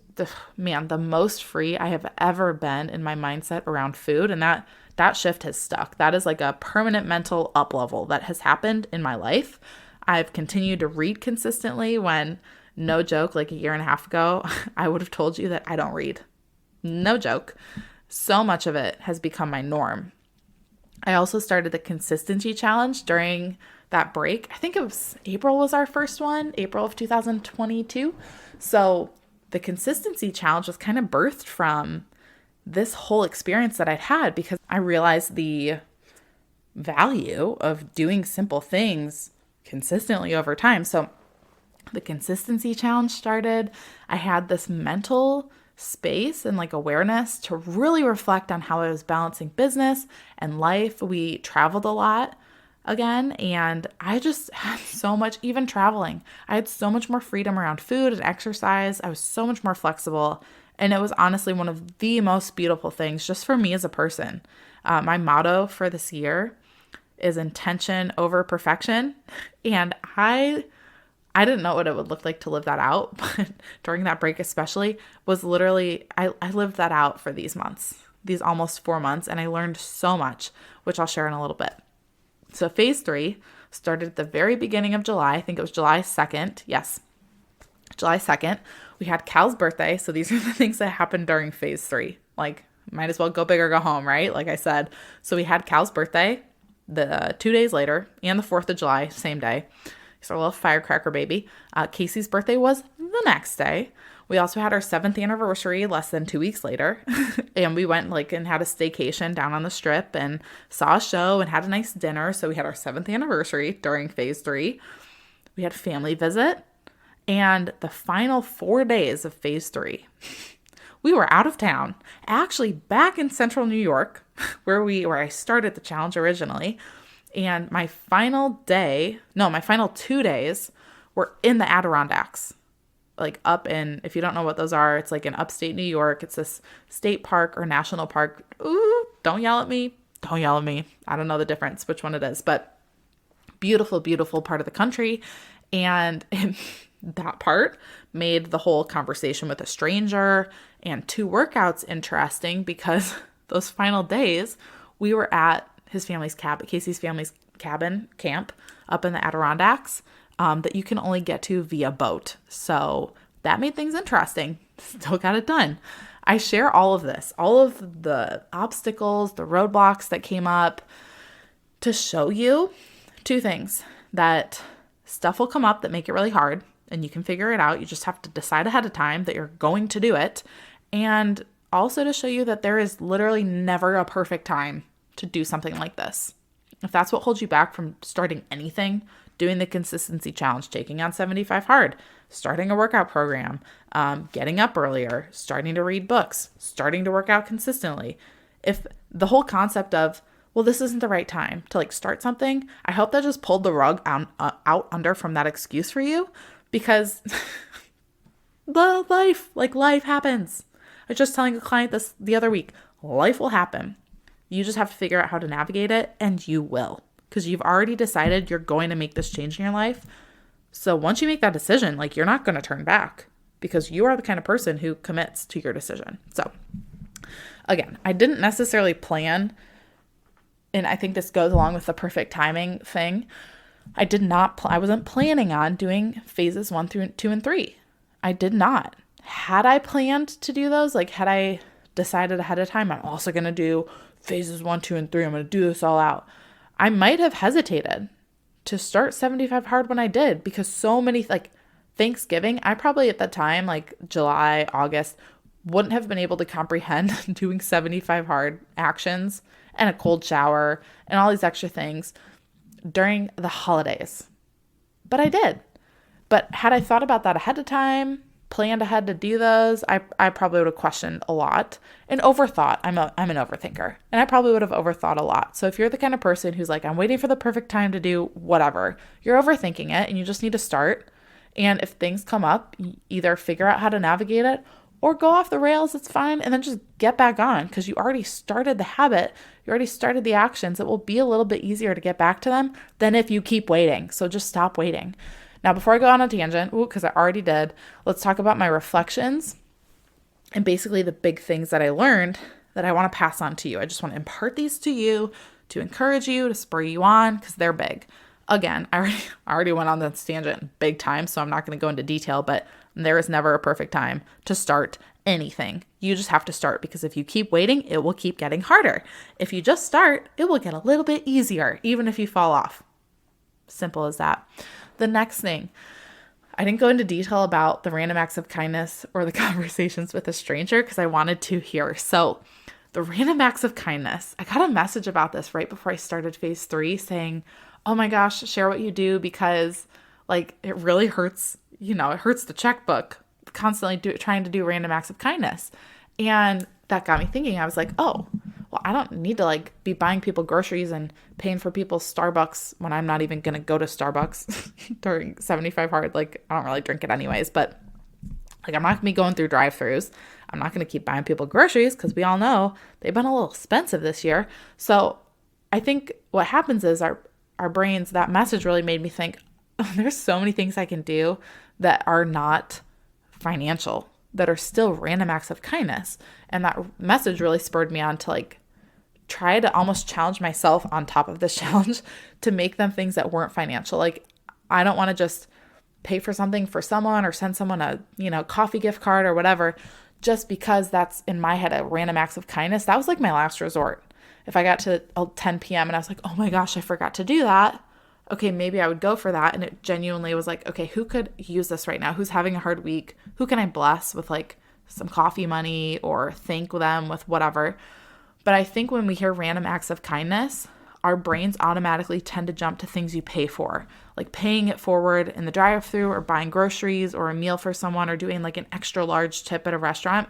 free I have ever been in my mindset around food. And that shift has stuck. That is a permanent mental up level that has happened in my life. I've continued to read consistently when, no joke, a year and a half ago, I would have told you that I don't read. No joke. So much of it has become my norm. I also started the consistency challenge during that break. I think it was April was our first one, April of 2022. So the consistency challenge was kind of birthed from this whole experience that I'd had because I realized the value of doing simple things consistently over time. So the consistency challenge started. I had this mental space and awareness to really reflect on how I was balancing business and life. We traveled a lot again, and I just had so much, even traveling, I had so much more freedom around food and exercise. I was so much more flexible. And it was honestly one of the most beautiful things just for me as a person. My motto for this year is intention over perfection. And I didn't know what it would look like to live that out, but during that break especially was literally, I lived that out for these months, these almost 4 months, and I learned so much, which I'll share in a little bit. So phase 3 started at the very beginning of July. I think it was July 2nd. Yes, July 2nd. We had Cal's birthday. So these are the things that happened during phase 3. Might as well go big or go home, right? Like I said. So we had Cal's birthday the 2 days later and the 4th of July, same day. He's our little firecracker baby. Casey's birthday was the next day. We also had our 7th anniversary less than 2 weeks later. And we went and had a staycation down on the strip and saw a show and had a nice dinner. So we had our 7th anniversary during phase 3. We had a family visit. And the final 4 days of phase 3, we were out of town, actually back in central New York, where I started the challenge originally. And my final 2 days were in the Adirondacks, up in, if you don't know what those are, it's in upstate New York. It's this state park or national park. Ooh, don't yell at me. Don't yell at me. I don't know the difference, which one it is, but beautiful, beautiful part of the country. And that part made the whole conversation with a stranger and 2 workouts interesting because those final days we were at Casey's family's camp up in the Adirondacks that you can only get to via boat. So that made things interesting. Still got it done. I share all of this, all of the obstacles, the roadblocks that came up to show you 2 things: that stuff will come up that make it really hard and you can figure it out. You just have to decide ahead of time that you're going to do it. And also to show you that there is literally never a perfect time. to do something like this. If that's what holds you back from starting anything, doing the consistency challenge, taking on 75 hard, starting a workout program, getting up earlier, starting to read books, starting to work out consistently. If the whole concept of, well, this isn't the right time to like start something, I hope that just pulled the rug out under from that excuse for you, because life happens. I was just telling a client this the other week, life will happen. You just have to figure out how to navigate it, and you will, because you've already decided you're going to make this change in your life. So once you make that decision, like, you're not going to turn back, because you are the kind of person who commits to your decision. So again, I didn't necessarily plan, and I think this goes along with the perfect timing thing. I wasn't planning on doing phases 1 through 2 and 3. I did not. Had I planned to do those, like had I decided ahead of time, I'm also going to do phases 1, 2, and 3, I'm going to do this all out, I might have hesitated to start 75 hard when I did, because so many, like Thanksgiving, I probably at that time, like July, August, wouldn't have been able to comprehend doing 75 hard actions and a cold shower and all these extra things during the holidays. But I did. But had I thought about that ahead of time, planned ahead to do those, I probably would have questioned a lot and overthought. I'm an overthinker, and I probably would have overthought a lot. So if you're the kind of person who's like, I'm waiting for the perfect time to do whatever, you're overthinking it, and you just need to start. And if things come up, either figure out how to navigate it or go off the rails, it's fine, and then just get back on, because you already started the habit, you already started the actions. It will be a little bit easier to get back to them than if you keep waiting. So just stop waiting. Now, before I go on a tangent, because I already did, let's talk about my reflections and basically the big things that I learned that I want to pass on to you. I just want to impart these to you to encourage you, to spur you on, because they're big. Again, I already went on this tangent big time, so I'm not going to go into detail, but there is never a perfect time to start anything. You just have to start, because if you keep waiting, it will keep getting harder. If you just start, it will get a little bit easier, even if you fall off. Simple as that. The next thing, I didn't go into detail about the random acts of kindness or the conversations with a stranger, because I wanted to here. So the random acts of kindness, I got a message about this right before I started phase 3 saying, oh my gosh, share what you do, because like it really hurts, it hurts the checkbook constantly trying to do random acts of kindness. And that got me thinking. I was like, oh, well, I don't need to like be buying people groceries and paying for people's Starbucks when I'm not even going to go to Starbucks during 75 hard. Like, I don't really drink it anyways, but like, I'm not going to be going through drive-thrus. I'm not going to keep buying people groceries, because we all know they've been a little expensive this year. So I think what happens is our brains, that message really made me think, oh, there's so many things I can do that are not financial, that are still random acts of kindness. And that message really spurred me on to like try to almost challenge myself on top of this challenge to make them things that weren't financial. Like, I don't want to just pay for something for someone or send someone a, coffee gift card or whatever, just because that's in my head a random acts of kindness. That was like my last resort. If I got to 10 p.m. and I was like, oh my gosh, I forgot to do that. Okay, maybe I would go for that. And it genuinely was like, okay, who could use this right now? Who's having a hard week? Who can I bless with like some coffee money or thank them with whatever? But I think when we hear random acts of kindness, our brains automatically tend to jump to things you pay for, like paying it forward in the drive-thru or buying groceries or a meal for someone or doing like an extra large tip at a restaurant.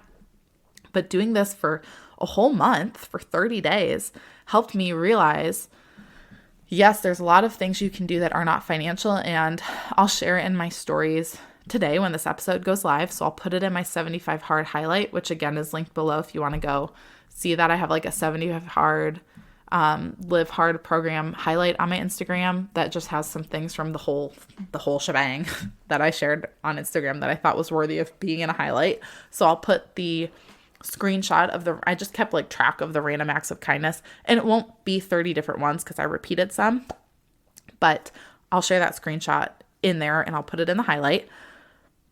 But doing this for a whole month, for 30 days, helped me realize, yes, there's a lot of things you can do that are not financial, and I'll share it in my stories today when this episode goes live. So I'll put it in my 75 hard highlight, which again is linked below if you want to go see that. I have like a 75 hard live hard program highlight on my Instagram that just has some things from the whole shebang that I shared on Instagram that I thought was worthy of being in a highlight. So I'll put the screenshot I just kept like track of the random acts of kindness, and it won't be 30 different ones because I repeated some, but I'll share that screenshot in there and I'll put it in the highlight.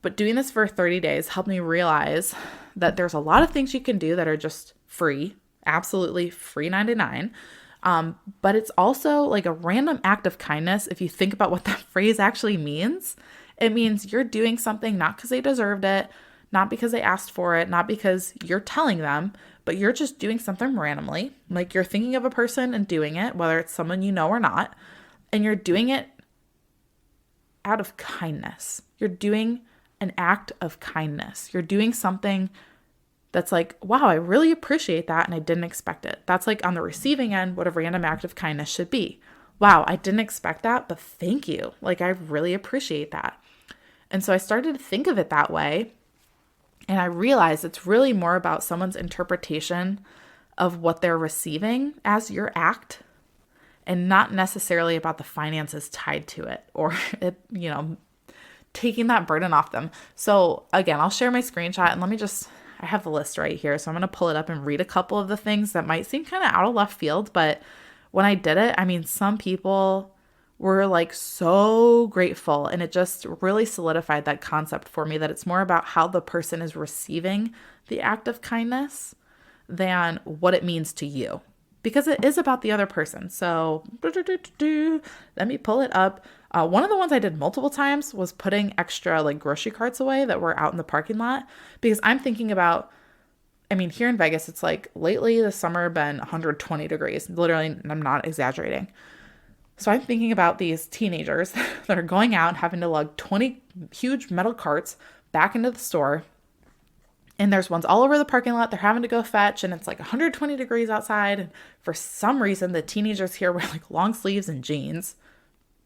But doing this for 30 days helped me realize that there's a lot of things you can do that are just free, absolutely free 99. But it's also like a random act of kindness. If you think about what that phrase actually means, it means you're doing something not because they deserved it, not because they asked for it, not because you're telling them, but you're just doing something randomly. Like you're thinking of a person and doing it, whether it's someone you know or not, and you're doing it out of kindness. You're doing an act of kindness. You're doing something that's like, wow, I really appreciate that and I didn't expect it. That's like on the receiving end, what a random act of kindness should be. Wow, I didn't expect that, but thank you. Like, I really appreciate that. And so I started to think of it that way. And I realized it's really more about someone's interpretation of what they're receiving as your act and not necessarily about the finances tied to it or it, taking that burden off them. So again, I'll share my screenshot and I have the list right here. So I'm going to pull it up and read a couple of the things that might seem kind of out of left field. But when I did it, I mean, some people were like so grateful, and it just really solidified that concept for me that it's more about how the person is receiving the act of kindness than what it means to you, because it is about the other person. So let me pull it up. One of the ones I did multiple times was putting extra like grocery carts away that were out in the parking lot, because I'm thinking about, I mean, here in Vegas, it's like lately this summer been 120 degrees, literally, I'm not exaggerating. So I'm thinking about these teenagers that are going out and having to lug 20 huge metal carts back into the store. And there's ones all over the parking lot they're having to go fetch, and it's like 120 degrees outside. And for some reason, the teenagers here wear like long sleeves and jeans.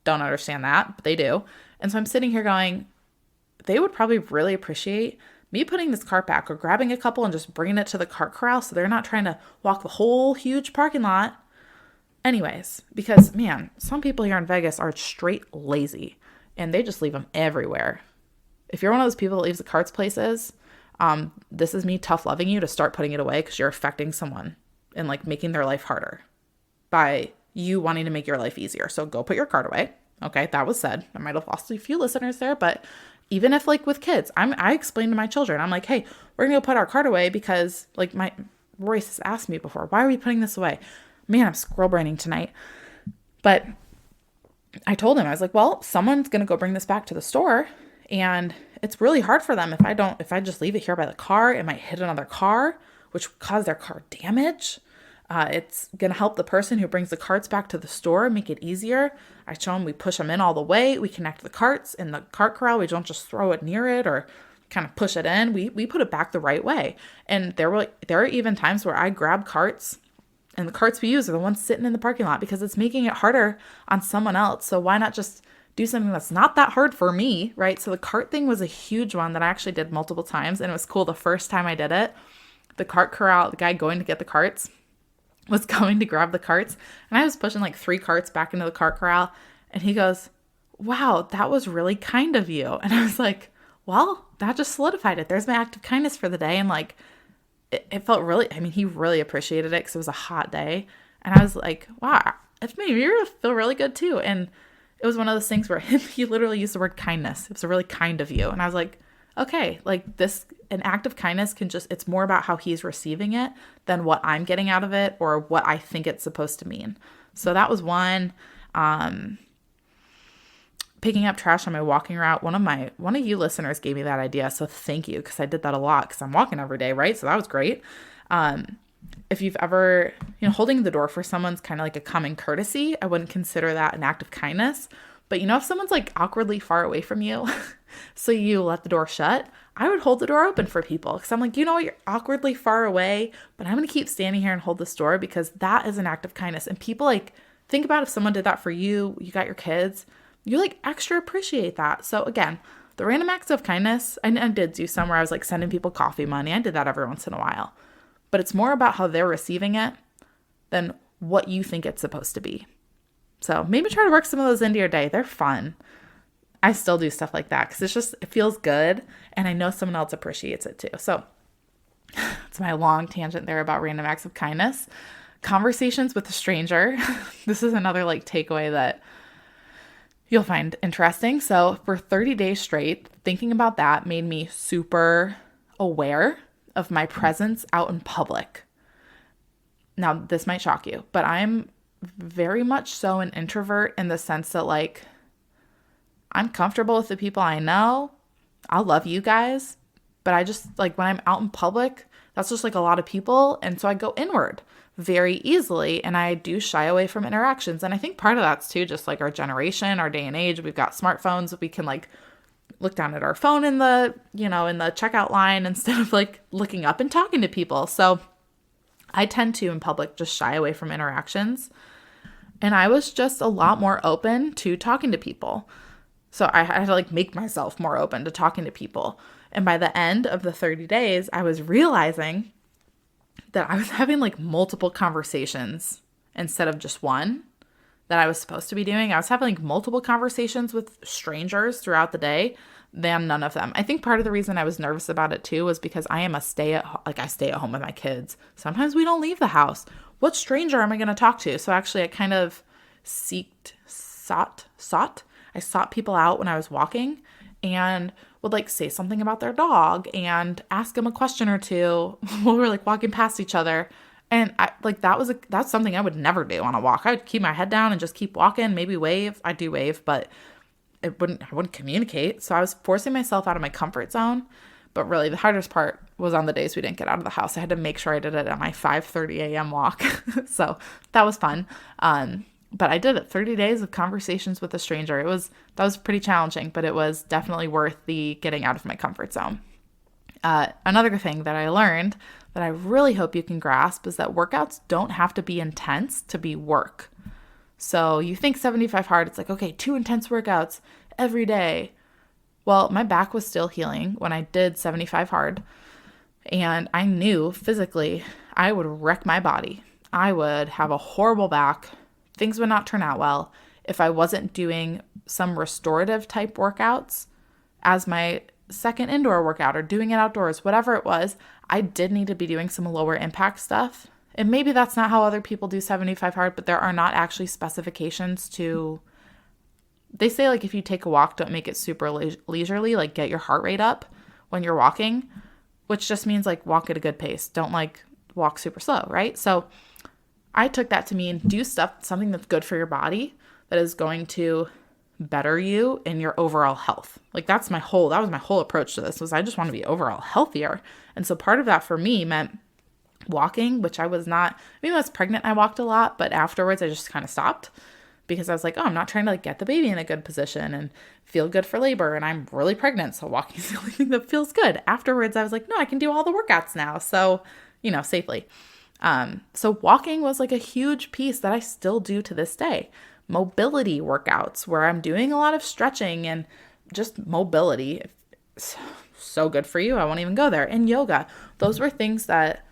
Don't understand that, but they do. And so I'm sitting here going, they would probably really appreciate me putting this cart back or grabbing a couple and just bringing it to the cart corral so they're not trying to walk the whole huge parking lot. Anyways, because man, some people here in Vegas are straight lazy and they just leave them everywhere. If you're one of those people that leaves the carts places, this is me tough loving you to start putting it away, because you're affecting someone and like making their life harder by you wanting to make your life easier. So go put your cart away. Okay, that was said. I might have lost a few listeners there, but even if like with kids, I explain to my children, I'm like, hey, we're gonna go put our cart away because like Royce has asked me before, why are we putting this away? Man, I'm squirrel braining tonight. But I told him, I was like, well, someone's going to go bring this back to the store, and it's really hard for them if I just leave it here by the car. It might hit another car, which would cause their car damage. It's going to help the person who brings the carts back to the store, make it easier. I show them, we push them in all the way. We connect the carts in the cart corral. We don't just throw it near it or kind of push it in. We put it back the right way. And there are even times where I grab carts, and the carts we use are the ones sitting in the parking lot because it's making it harder on someone else. So why not just do something that's not that hard for me, right? So the cart thing was a huge one that I actually did multiple times, and it was cool. The first time I did it, the cart corral, the guy going to get the carts was going to grab the carts, and I was pushing like 3 carts back into the cart corral, and he goes, wow, that was really kind of you. And I was like, well, that just solidified it. There's my act of kindness for the day. And like, it felt really, I mean, he really appreciated it because it was a hot day. And I was like, wow, it made me feel really good too. And it was one of those things where he literally used the word kindness. It was really kind of you. And I was like, okay, like this, an act of kindness it's more about how he's receiving it than what I'm getting out of it or what I think it's supposed to mean. So that was one. Picking up trash on my walking route. One of you listeners gave me that idea. So thank you, because I did that a lot because I'm walking every day, right? So that was great. If you've ever, holding the door for someone's kind of like a common courtesy. I wouldn't consider that an act of kindness. But if someone's like awkwardly far away from you, so you let the door shut, I would hold the door open for people. Because I'm like, you're awkwardly far away, but I'm going to keep standing here and hold this door because that is an act of kindness. And people like, think about if someone did that for you, you got your kids, you like extra appreciate that. So again, the random acts of kindness, I did do some where I was like sending people coffee money. I did that every once in a while. But it's more about how they're receiving it than what you think it's supposed to be. So maybe try to work some of those into your day. They're fun. I still do stuff like that because it feels good. And I know someone else appreciates it too. So it's my long tangent there about random acts of kindness. Conversations with a stranger. This is another like takeaway that you'll find interesting. So for 30 days straight, thinking about that made me super aware of my presence out in public. Now, this might shock you, but I'm very much so an introvert in the sense that like, I'm comfortable with the people I know. I'll love you guys, But I just like when I'm out in public, that's just like a lot of people. And so I go inward very easily and I do shy away from interactions. And I think part of that's too just like our generation, our day and age. We've got smartphones. We can like look down at our phone in the, in the checkout line instead of like looking up and talking to people. So I tend to in public just shy away from interactions. And I was just a lot more open to talking to people. So I had to like make myself more open to talking to people. And by the end of the 30 days, I was realizing that I was having like multiple conversations instead of just one that I was supposed to be doing. I was having like multiple conversations with strangers throughout the day than none of them. I think part of the reason I was nervous about it too was because I am I stay at home with my kids. Sometimes we don't leave the house. What stranger am I going to talk to? So actually I kind of I sought people out when I was walking and would like say something about their dog and ask them a question or two while we were like walking past each other. And I like that's something I would never do on a walk. I would keep my head down and just keep walking, maybe wave. I do wave, but I wouldn't communicate. So I was forcing myself out of my comfort zone. But really the hardest part was on the days we didn't get out of the house. I had to make sure I did it at my 5:30 a.m. walk. So that was fun. But I did it 30 days of conversations with a stranger. That was pretty challenging, but it was definitely worth the getting out of my comfort zone. Another thing that I learned that I really hope you can grasp is that workouts don't have to be intense to be work. So you think 75 hard, it's like, okay, 2 intense workouts every day. Well, my back was still healing when I did 75 hard. And I knew physically I would wreck my body. I would have a horrible back. Things would not turn out well if I wasn't doing some restorative type workouts as my second indoor workout or doing it outdoors, whatever it was. I did need to be doing some lower impact stuff. And maybe that's not how other people do 75 hard, but there are not actually specifications to, they say like if you take a walk, don't make it super leisurely, like get your heart rate up when you're walking, which just means like walk at a good pace. Don't like walk super slow, right? So I took that to mean do something that's good for your body, that is going to better you in your overall health. Like that was my whole approach to this was I just want to be overall healthier. And so part of that for me meant walking, which I was not, when I was pregnant, I walked a lot, but afterwards I just kind of stopped because I was like, oh, I'm not trying to like get the baby in a good position and feel good for labor. And I'm really pregnant. So walking is the only thing that feels good. Afterwards, I was like, no, I can do all the workouts now. So, safely. So walking was like a huge piece that I still do to this day. Mobility workouts where I'm doing a lot of stretching and just mobility. It's so good for you. I won't even go there. And yoga. Those were things that,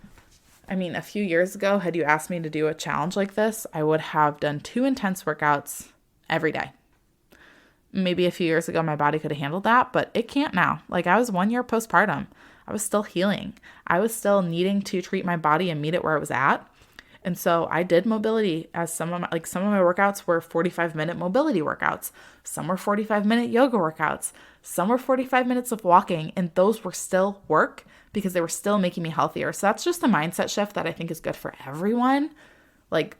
a few years ago, had you asked me to do a challenge like this, I would have done 2 intense workouts every day. Maybe a few years ago, my body could have handled that, but it can't now. Like I was 1 year postpartum. I was still healing. I was still needing to treat my body and meet it where it was at. And so I did mobility as some of my workouts were 45-minute mobility workouts. Some were 45-minute yoga workouts. Some were 45 minutes of walking. And those were still work because they were still making me healthier. So that's just a mindset shift that I think is good for everyone. Like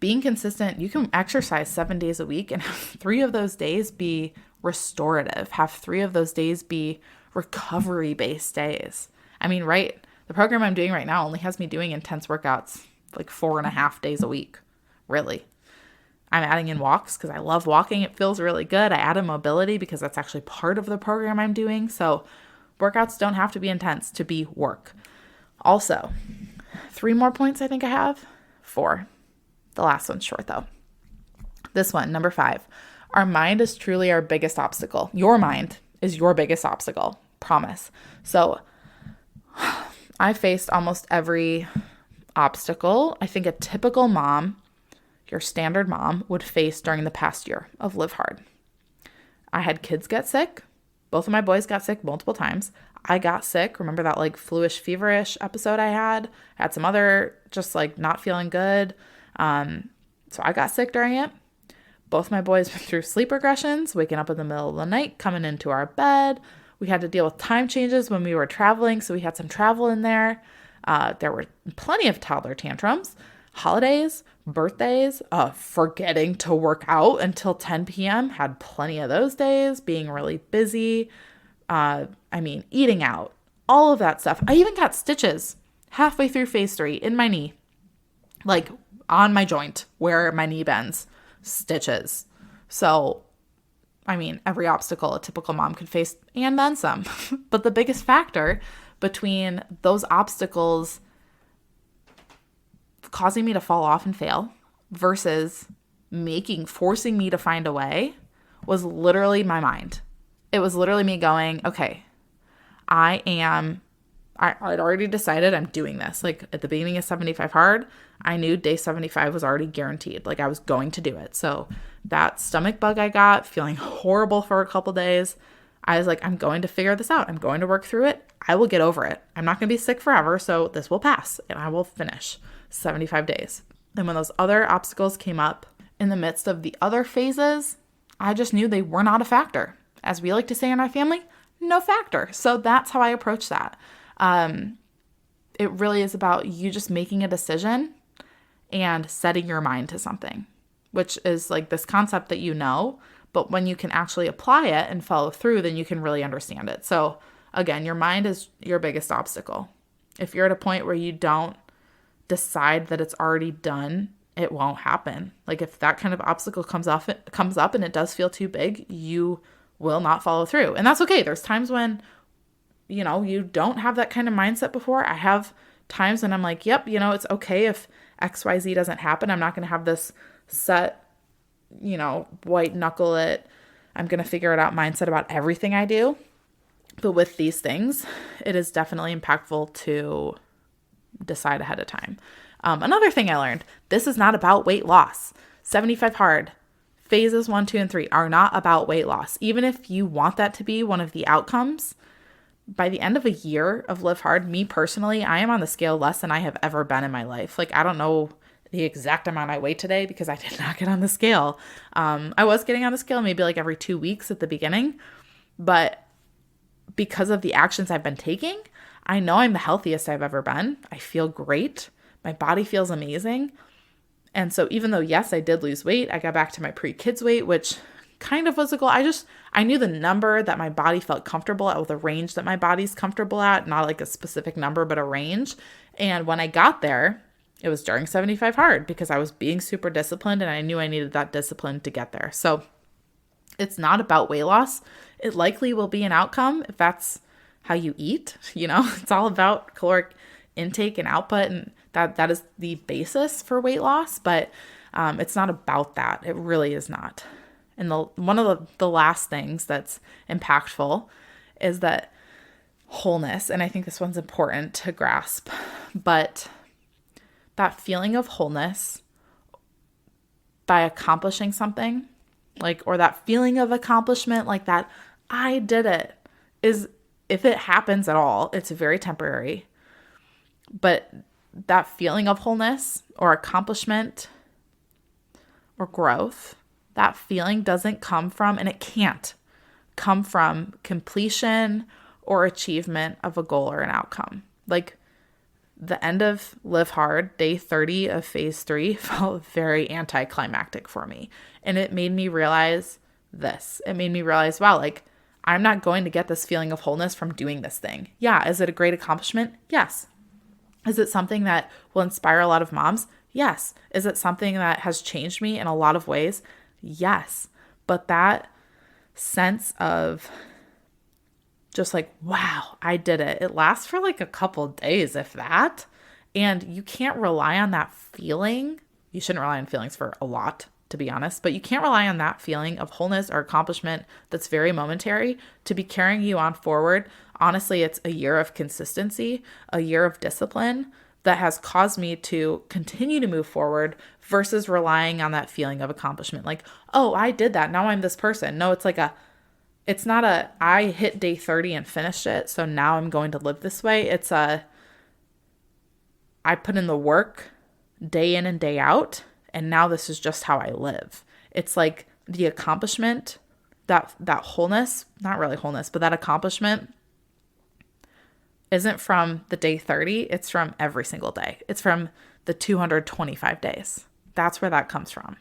being consistent, you can exercise 7 days a week and have 3 of those days be restorative. Have 3 of those days be recovery-based days. Right? The program I'm doing right now only has me doing intense workouts like 4.5 days a week. Really. I'm adding in walks because I love walking. It feels really good. I added mobility because that's actually part of the program I'm doing. So workouts don't have to be intense to be work. Also, 3 more points I think I have. 4. The last one's short though. This one, number 5. Our mind is truly our biggest obstacle. Your mind is your biggest obstacle. Promise. So I faced almost every obstacle I think a typical mom, your standard mom, would face during the past year of Live Hard. I had kids get sick. Both of my boys got sick multiple times. I got sick. Remember that like fluish, feverish episode I had? I had some other just like not feeling good. So I got sick during it. Both my boys went through sleep regressions, waking up in the middle of the night, coming into our bed. We had to deal with time changes when we were traveling, so we had some travel in there. There were plenty of toddler tantrums, holidays, birthdays, forgetting to work out until 10 p.m. Had plenty of those days, being really busy. Eating out, all of that stuff. I even got stitches halfway through phase 3 in my knee, like on my joint where my knee bends, stitches. So, I mean, every obstacle a typical mom could face and then some. But the biggest factor between those obstacles causing me to fall off and fail versus forcing me to find a way was literally my mind. It was literally me going, okay, I'd already decided I'm doing this. Like at the beginning of 75 Hard, I knew day 75 was already guaranteed. Like I was going to do it. So that stomach bug I got, feeling horrible for a couple days, I was like, I'm going to figure this out. I'm going to work through it. I will get over it. I'm not going to be sick forever. So this will pass and I will finish 75 days. And when those other obstacles came up in the midst of the other phases, I just knew they were not a factor. As we like to say in our family, no factor. So that's how I approach that. It really is about you just making a decision and setting your mind to something, which is like this concept that you know, but when you can actually apply it and follow through, then you can really understand it. So again, your mind is your biggest obstacle. If you're at a point where you don't decide that it's already done, it won't happen. Like if that kind of obstacle comes up and it does feel too big, you will not follow through. And that's okay. There's times when, you don't have that kind of mindset before. I have times when I'm like, yep, it's okay if XYZ doesn't happen. I'm not going to have this set, white knuckle it, I'm going to figure it out mindset about everything I do. But with these things, it is definitely impactful to decide ahead of time. Another thing I learned, this is not about weight loss. 75 Hard, phases 1, 2, and 3 are not about weight loss. Even if you want that to be one of the outcomes, by the end of a year of Live Hard, me personally, I am on the scale less than I have ever been in my life. Like, I don't know the exact amount I weigh today because I did not get on the scale. I was getting on the scale maybe like every 2 weeks at the beginning, but because of the actions I've been taking, I know I'm the healthiest I've ever been. I feel great. My body feels amazing. And so even though, yes, I did lose weight, I got back to my pre-kids weight, which kind of was a goal. I knew the number that my body felt comfortable at, with a range that my body's comfortable at, not like a specific number, but a range. And when I got there, it was during 75 Hard because I was being super disciplined and I knew I needed that discipline to get there. So it's not about weight loss. It likely will be an outcome if that's how you eat. It's all about caloric intake and output, and that is the basis for weight loss, but it's not about that. It really is not. And one of the last things that's impactful is that wholeness, and I think this one's important to grasp, but that feeling of wholeness by accomplishing something, or that feeling of accomplishment, like that I did it, is, if it happens at all, it's very temporary. But that feeling of wholeness or accomplishment or growth, that feeling doesn't come from, and it can't come from, completion or achievement of a goal or an outcome. Like the end of Live Hard, day 30 of phase 3 felt very anticlimactic for me. And it made me realize this. It made me realize, wow, I'm not going to get this feeling of wholeness from doing this thing. Yeah. Is it a great accomplishment? Yes. Is it something that will inspire a lot of moms? Yes. Is it something that has changed me in a lot of ways? Yes. But that sense of just wow, I did it. It lasts for a couple days, if that. And you can't rely on that feeling. You shouldn't rely on feelings for a lot, to be honest, but you can't rely on that feeling of wholeness or accomplishment that's very momentary to be carrying you on forward. Honestly, it's a year of consistency, a year of discipline that has caused me to continue to move forward versus relying on that feeling of accomplishment. Oh, I did that. Now I'm this person. No, it's not I hit day 30 and finished it, so now I'm going to live this way. It's I put in the work day in and day out, and now this is just how I live. It's the accomplishment, that wholeness, not really wholeness, but that accomplishment isn't from the day 30. It's from every single day. It's from the 225 days. That's where that comes from.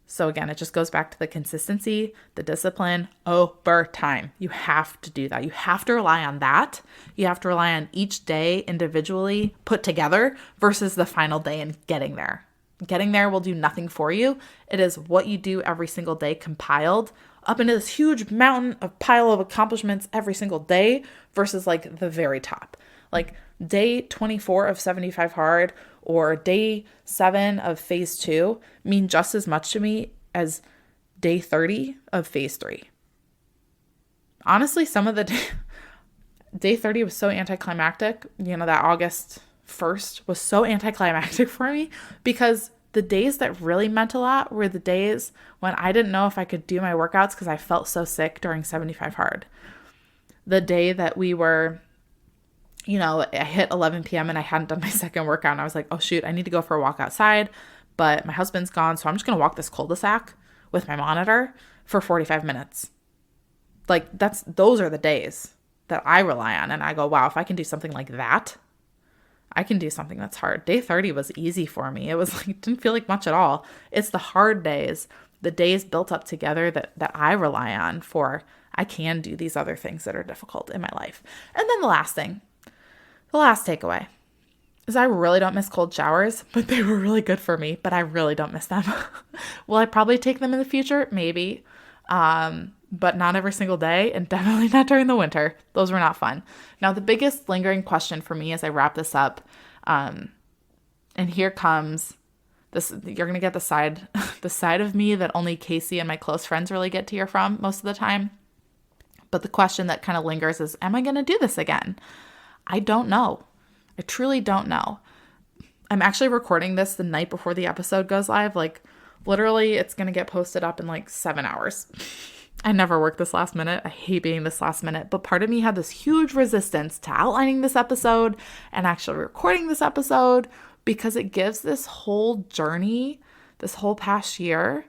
So again, it just goes back to the consistency, the discipline over time. You have to do that. You have to rely on that. You have to rely on each day individually put together versus the final day and getting there. Getting there will do nothing for you. It is what you do every single day compiled up into this huge mountain of pile of accomplishments every single day versus like the very top. Like day 24 of 75 hard or day 7 of phase 2 mean just as much to me as day 30 of phase 3. Honestly, some of the day 30 was so anticlimactic. That August 1st was so anticlimactic for me because the days that really meant a lot were the days when I didn't know if I could do my workouts because I felt so sick during 75 hard. The day that we were, I hit 11 p.m. and I hadn't done my second workout and I was like, oh shoot, I need to go for a walk outside, but my husband's gone, so I'm just going to walk this cul-de-sac with my monitor for 45 minutes. Like those are the days that I rely on and I go, wow, if I can do something like that, I can do something that's hard. Day 30 was easy for me. It was like, it didn't feel like much at all. It's the hard days, the days built up together that I rely on for, I can do these other things that are difficult in my life. And then the last takeaway is I really don't miss cold showers, but they were really good for me, but I really don't miss them. Will I probably take them in the future? Maybe. But not every single day and definitely not during the winter. Those were not fun. Now, the biggest lingering question for me as I wrap this up, and here comes this, you're going to get the side of me that only Casey and my close friends really get to hear from most of the time. But the question that kind of lingers is, am I going to do this again? I don't know. I truly don't know. I'm actually recording this the night before the episode goes live. Like literally it's going to get posted up in like 7 hours. I never work this last minute. I hate being this last minute, but part of me had this huge resistance to outlining this episode and actually recording this episode because it gives this whole journey, this whole past year,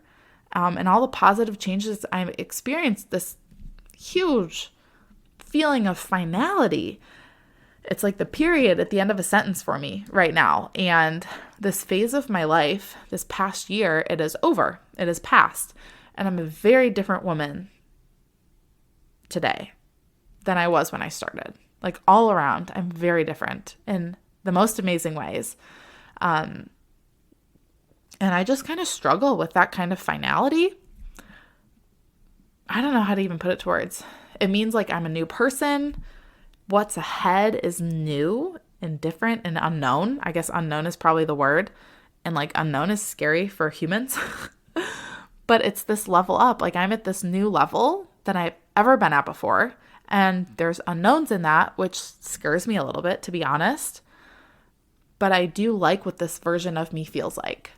and all the positive changes I've experienced, this huge feeling of finality. It's like the period at the end of a sentence for me right now. And this phase of my life, this past year, it is over. It is past. And I'm a very different woman today than I was when I started. Like all around, I'm very different in the most amazing ways. And I just kind of struggle with that kind of finality. I don't know how to even put it to words. It means like I'm a new person. What's ahead is new and different and unknown. I guess unknown is probably the word. And like unknown is scary for humans. But it's this level up. Like I'm at this new level than I've ever been at before. And there's unknowns in that, which scares me a little bit, to be honest. But I do like what this version of me feels like.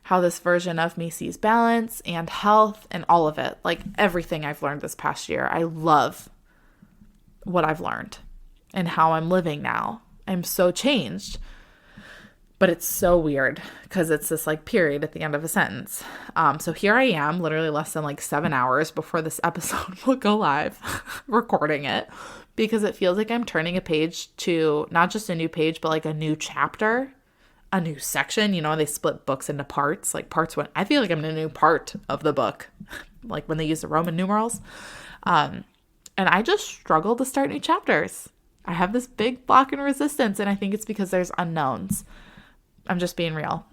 How this version of me sees balance and health and all of it. Like everything I've learned this past year. I love what I've learned and how I'm living now. I'm so changed. But it's so weird because it's this like period at the end of a sentence. So here I am, literally less than like 7 hours before this episode will go live, recording it, because it feels like I'm turning a page to not just a new page, but like a new chapter, a new section. They split books into parts, like parts one. I feel like I'm in a new part of the book, like when they use the Roman numerals. And I just struggle to start new chapters. I have this big block and resistance, and I think it's because there's unknowns. I'm just being real.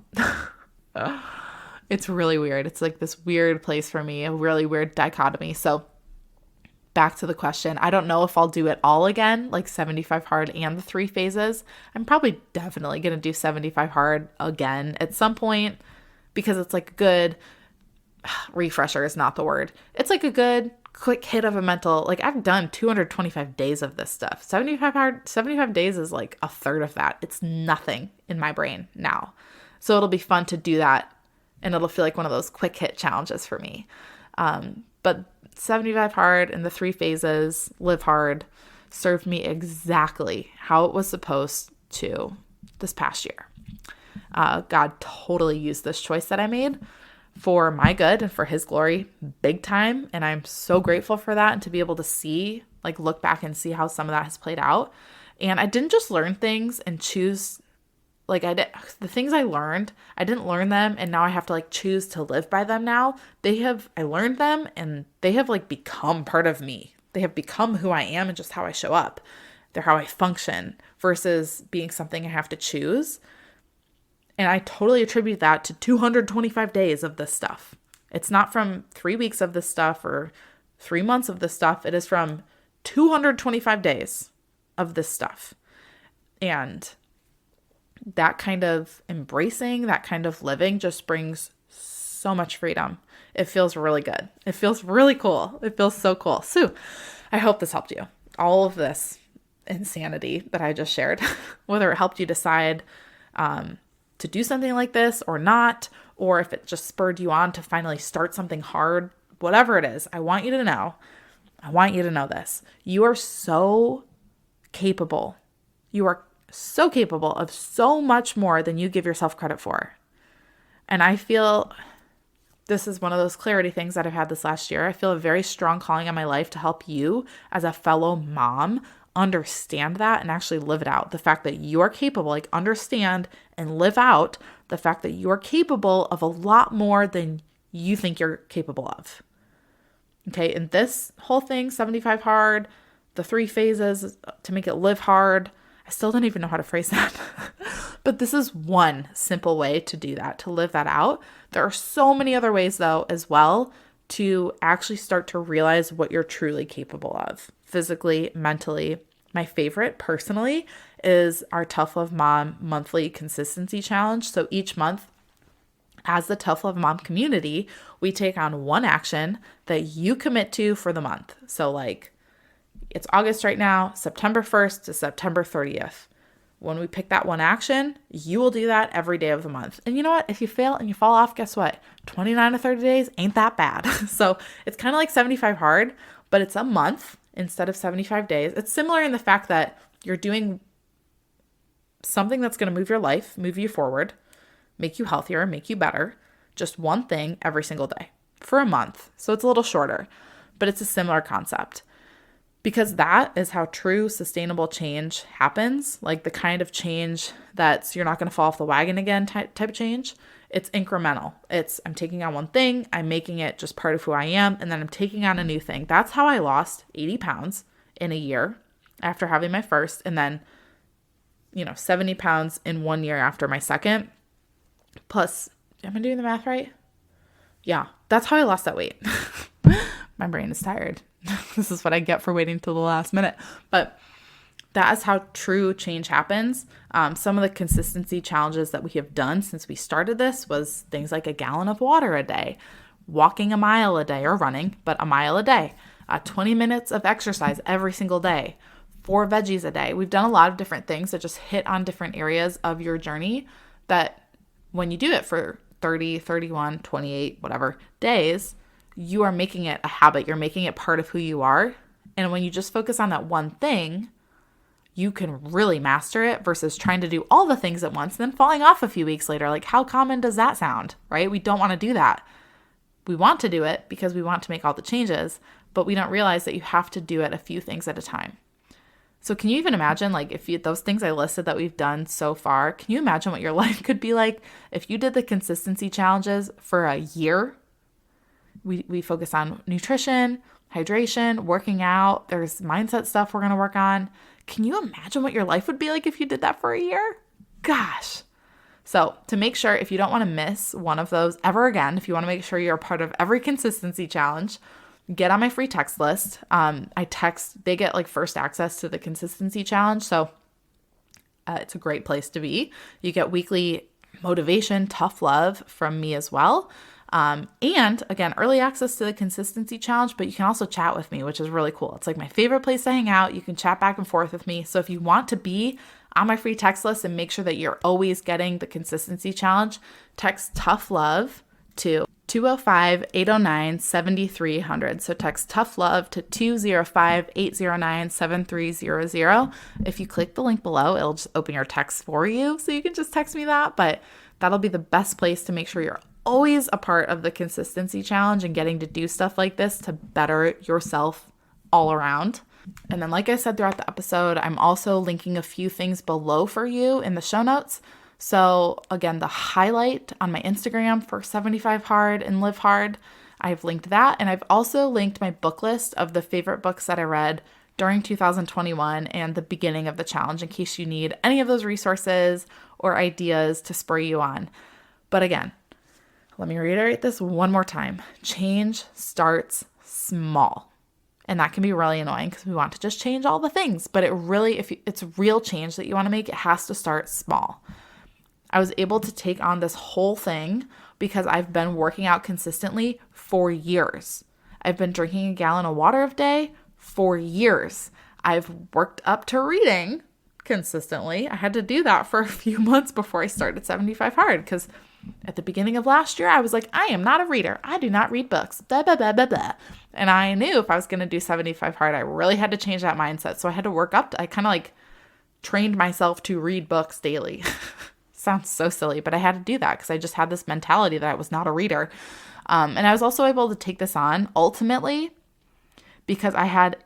It's really weird. It's like this weird place for me, a really weird dichotomy. So back to the question. I don't know if I'll do it all again, like 75 hard and the 3 phases. I'm probably definitely going to do 75 hard again at some point because it's like a good refresher is not the word. It's like a good quick hit of a mental, like I've done 225 days of this stuff. 75 days is like a third of that. It's nothing in my brain now. So it'll be fun to do that. And it'll feel like one of those quick hit challenges for me. But 75 hard and the 3 phases, live hard, served me exactly how it was supposed to this past year. God totally used this choice that I made for my good and for his glory big time. And I'm so grateful for that and to be able to see, like look back and see how some of that has played out. And I didn't just learn things and choose like the things I learned, I didn't learn them and now I have to like choose to live by them now. I learned them and they have like become part of me. They have become who I am and just how I show up. They're how I function versus being something I have to choose. And I totally attribute that to 225 days of this stuff. It's not from 3 weeks of this stuff or 3 months of this stuff. It is from 225 days of this stuff. And that kind of embracing, that kind of living just brings so much freedom. It feels really good. It feels really cool. It feels so cool. So I hope this helped you. All of this insanity that I just shared, whether it helped you decide to do something like this or not, or if it just spurred you on to finally start something hard, whatever it is, I want you to know this. You are so capable. You are so capable of so much more than you give yourself credit for. And I feel this is one of those clarity things that I've had this last year. I feel a very strong calling on my life to help you as a fellow mom understand that and actually live it out. The fact that you are capable, like understand and live out the fact that you are capable of a lot more than you think you're capable of. Okay, and this whole thing, 75 hard, the 3 phases to make it live hard, I still don't even know how to phrase that. But this is one simple way to do that, to live that out. There are so many other ways though as well to actually start to realize what you're truly capable of, physically, mentally. My favorite personally is our Tough Love Mom monthly consistency challenge. So each month, as the Tough Love Mom community, we take on one action that you commit to for the month. So like it's August right now, September 1st to September 30th. When we pick that one action, you will do that every day of the month. And you know what? If you fail and you fall off, guess what? 29 to 30 days ain't that bad. So it's kind of like 75 hard, but it's a month instead of 75 days. It's similar in the fact that you're doing something that's going to move your life, move you forward, make you healthier, make you better. Just one thing every single day for a month. So it's a little shorter, but it's a similar concept. Because that is how true sustainable change happens, like the kind of change that's you're not going to fall off the wagon again type of change. It's incremental. I'm taking on one thing, I'm making it just part of who I am, and then I'm taking on a new thing. That's how I lost 80 pounds in a year after having my first, and then, 70 pounds in 1 year after my second. Plus, am I doing the math right? Yeah, that's how I lost that weight. My brain is tired. This is what I get for waiting till the last minute. But that is how true change happens. Some of the consistency challenges that we have done since we started this was things like a gallon of water a day, walking a mile a day or running, but a mile a day, 20 minutes of exercise every single day, 4 veggies a day. We've done a lot of different things that just hit on different areas of your journey that when you do it for 30, 31, 28, whatever days, you are making it a habit. You're making it part of who you are. And when you just focus on that one thing, you can really master it versus trying to do all the things at once and then falling off a few weeks later. Like, how common does that sound, right? We don't want to do that. We want to do it because we want to make all the changes, but we don't realize that you have to do it a few things at a time. So can you even imagine, like, those things I listed that we've done so far, can you imagine what your life could be like if you did the consistency challenges for a year? We focus on nutrition, hydration, working out. There's mindset stuff we're going to work on. Can you imagine what your life would be like if you did that for a year? Gosh. So to make sure, if you don't want to miss one of those ever again, if you want to make sure you're a part of every consistency challenge, get on my free text list. They get like first access to the consistency challenge. So it's a great place to be. You get weekly motivation, tough love from me as well. And again, early access to the consistency challenge, but you can also chat with me, which is really cool. It's like my favorite place to hang out. You can chat back and forth with me. So if you want to be on my free text list and make sure that you're always getting the consistency challenge, text tough love to 205-809-7300. So text tough love to 205-809-7300. If you click the link below, it'll just open your text for you. So you can just text me that, but that'll be the best place to make sure you're always a part of the consistency challenge and getting to do stuff like this to better yourself all around. And then, like I said throughout the episode, I'm also linking a few things below for you in the show notes. So again, the highlight on my Instagram for 75 Hard and Live Hard, I've linked that. And I've also linked my book list of the favorite books that I read during 2021 and the beginning of the challenge in case you need any of those resources or ideas to spur you on. But again, let me reiterate this one more time. Change starts small. And that can be really annoying because we want to just change all the things. But if it's real change that you want to make, it has to start small. I was able to take on this whole thing because I've been working out consistently for years. I've been drinking a gallon of water a day for years. I've worked up to reading consistently. I had to do that for a few months before I started 75 Hard because at the beginning of last year, I was like, I am not a reader. I do not read books. Blah, blah, blah, blah, blah. And I knew if I was going to do 75 Hard, I really had to change that mindset. So I had to work up. I kind of like trained myself to read books daily. Sounds so silly, but I had to do that because I just had this mentality that I was not a reader. And I was also able to take this on ultimately because I had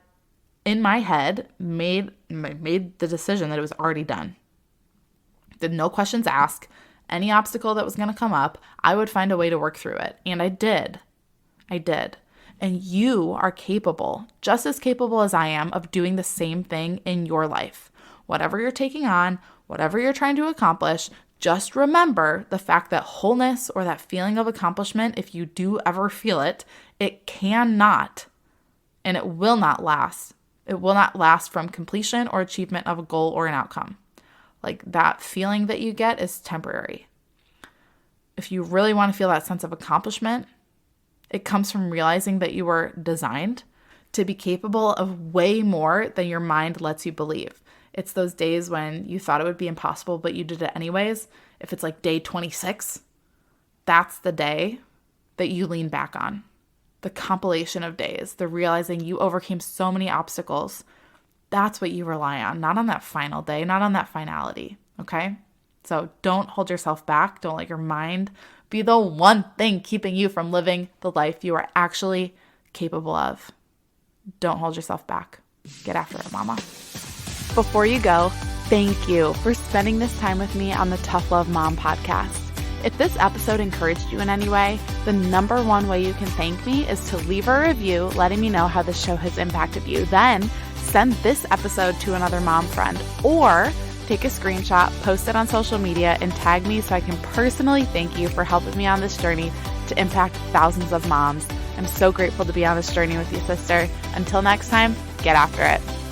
in my head made the decision that it was already done. Did no questions asked. Any obstacle that was going to come up, I would find a way to work through it. And I did. And you are capable, just as capable as I am, of doing the same thing in your life. Whatever you're taking on, whatever you're trying to accomplish, just remember the fact that wholeness or that feeling of accomplishment, if you do ever feel it, it cannot and it will not last. It will not last from completion or achievement of a goal or an outcome. Like that feeling that you get is temporary. If you really want to feel that sense of accomplishment, it comes from realizing that you were designed to be capable of way more than your mind lets you believe. It's those days when you thought it would be impossible, but you did it anyways. If it's like day 26, that's the day that you lean back on. The compilation of days, the realizing you overcame so many obstacles. That's what you rely on, not on that final day, not on that finality, okay? So don't hold yourself back. Don't let your mind be the one thing keeping you from living the life you are actually capable of. Don't hold yourself back. Get after it, mama. Before you go, thank you for spending this time with me on the Tough Love Mom podcast. If this episode encouraged you in any way, the number one way you can thank me is to leave a review letting me know how this show has impacted you. Then send this episode to another mom friend or take a screenshot, post it on social media, and tag me so I can personally thank you for helping me on this journey to impact thousands of moms. I'm so grateful to be on this journey with you, sister. Until next time, get after it.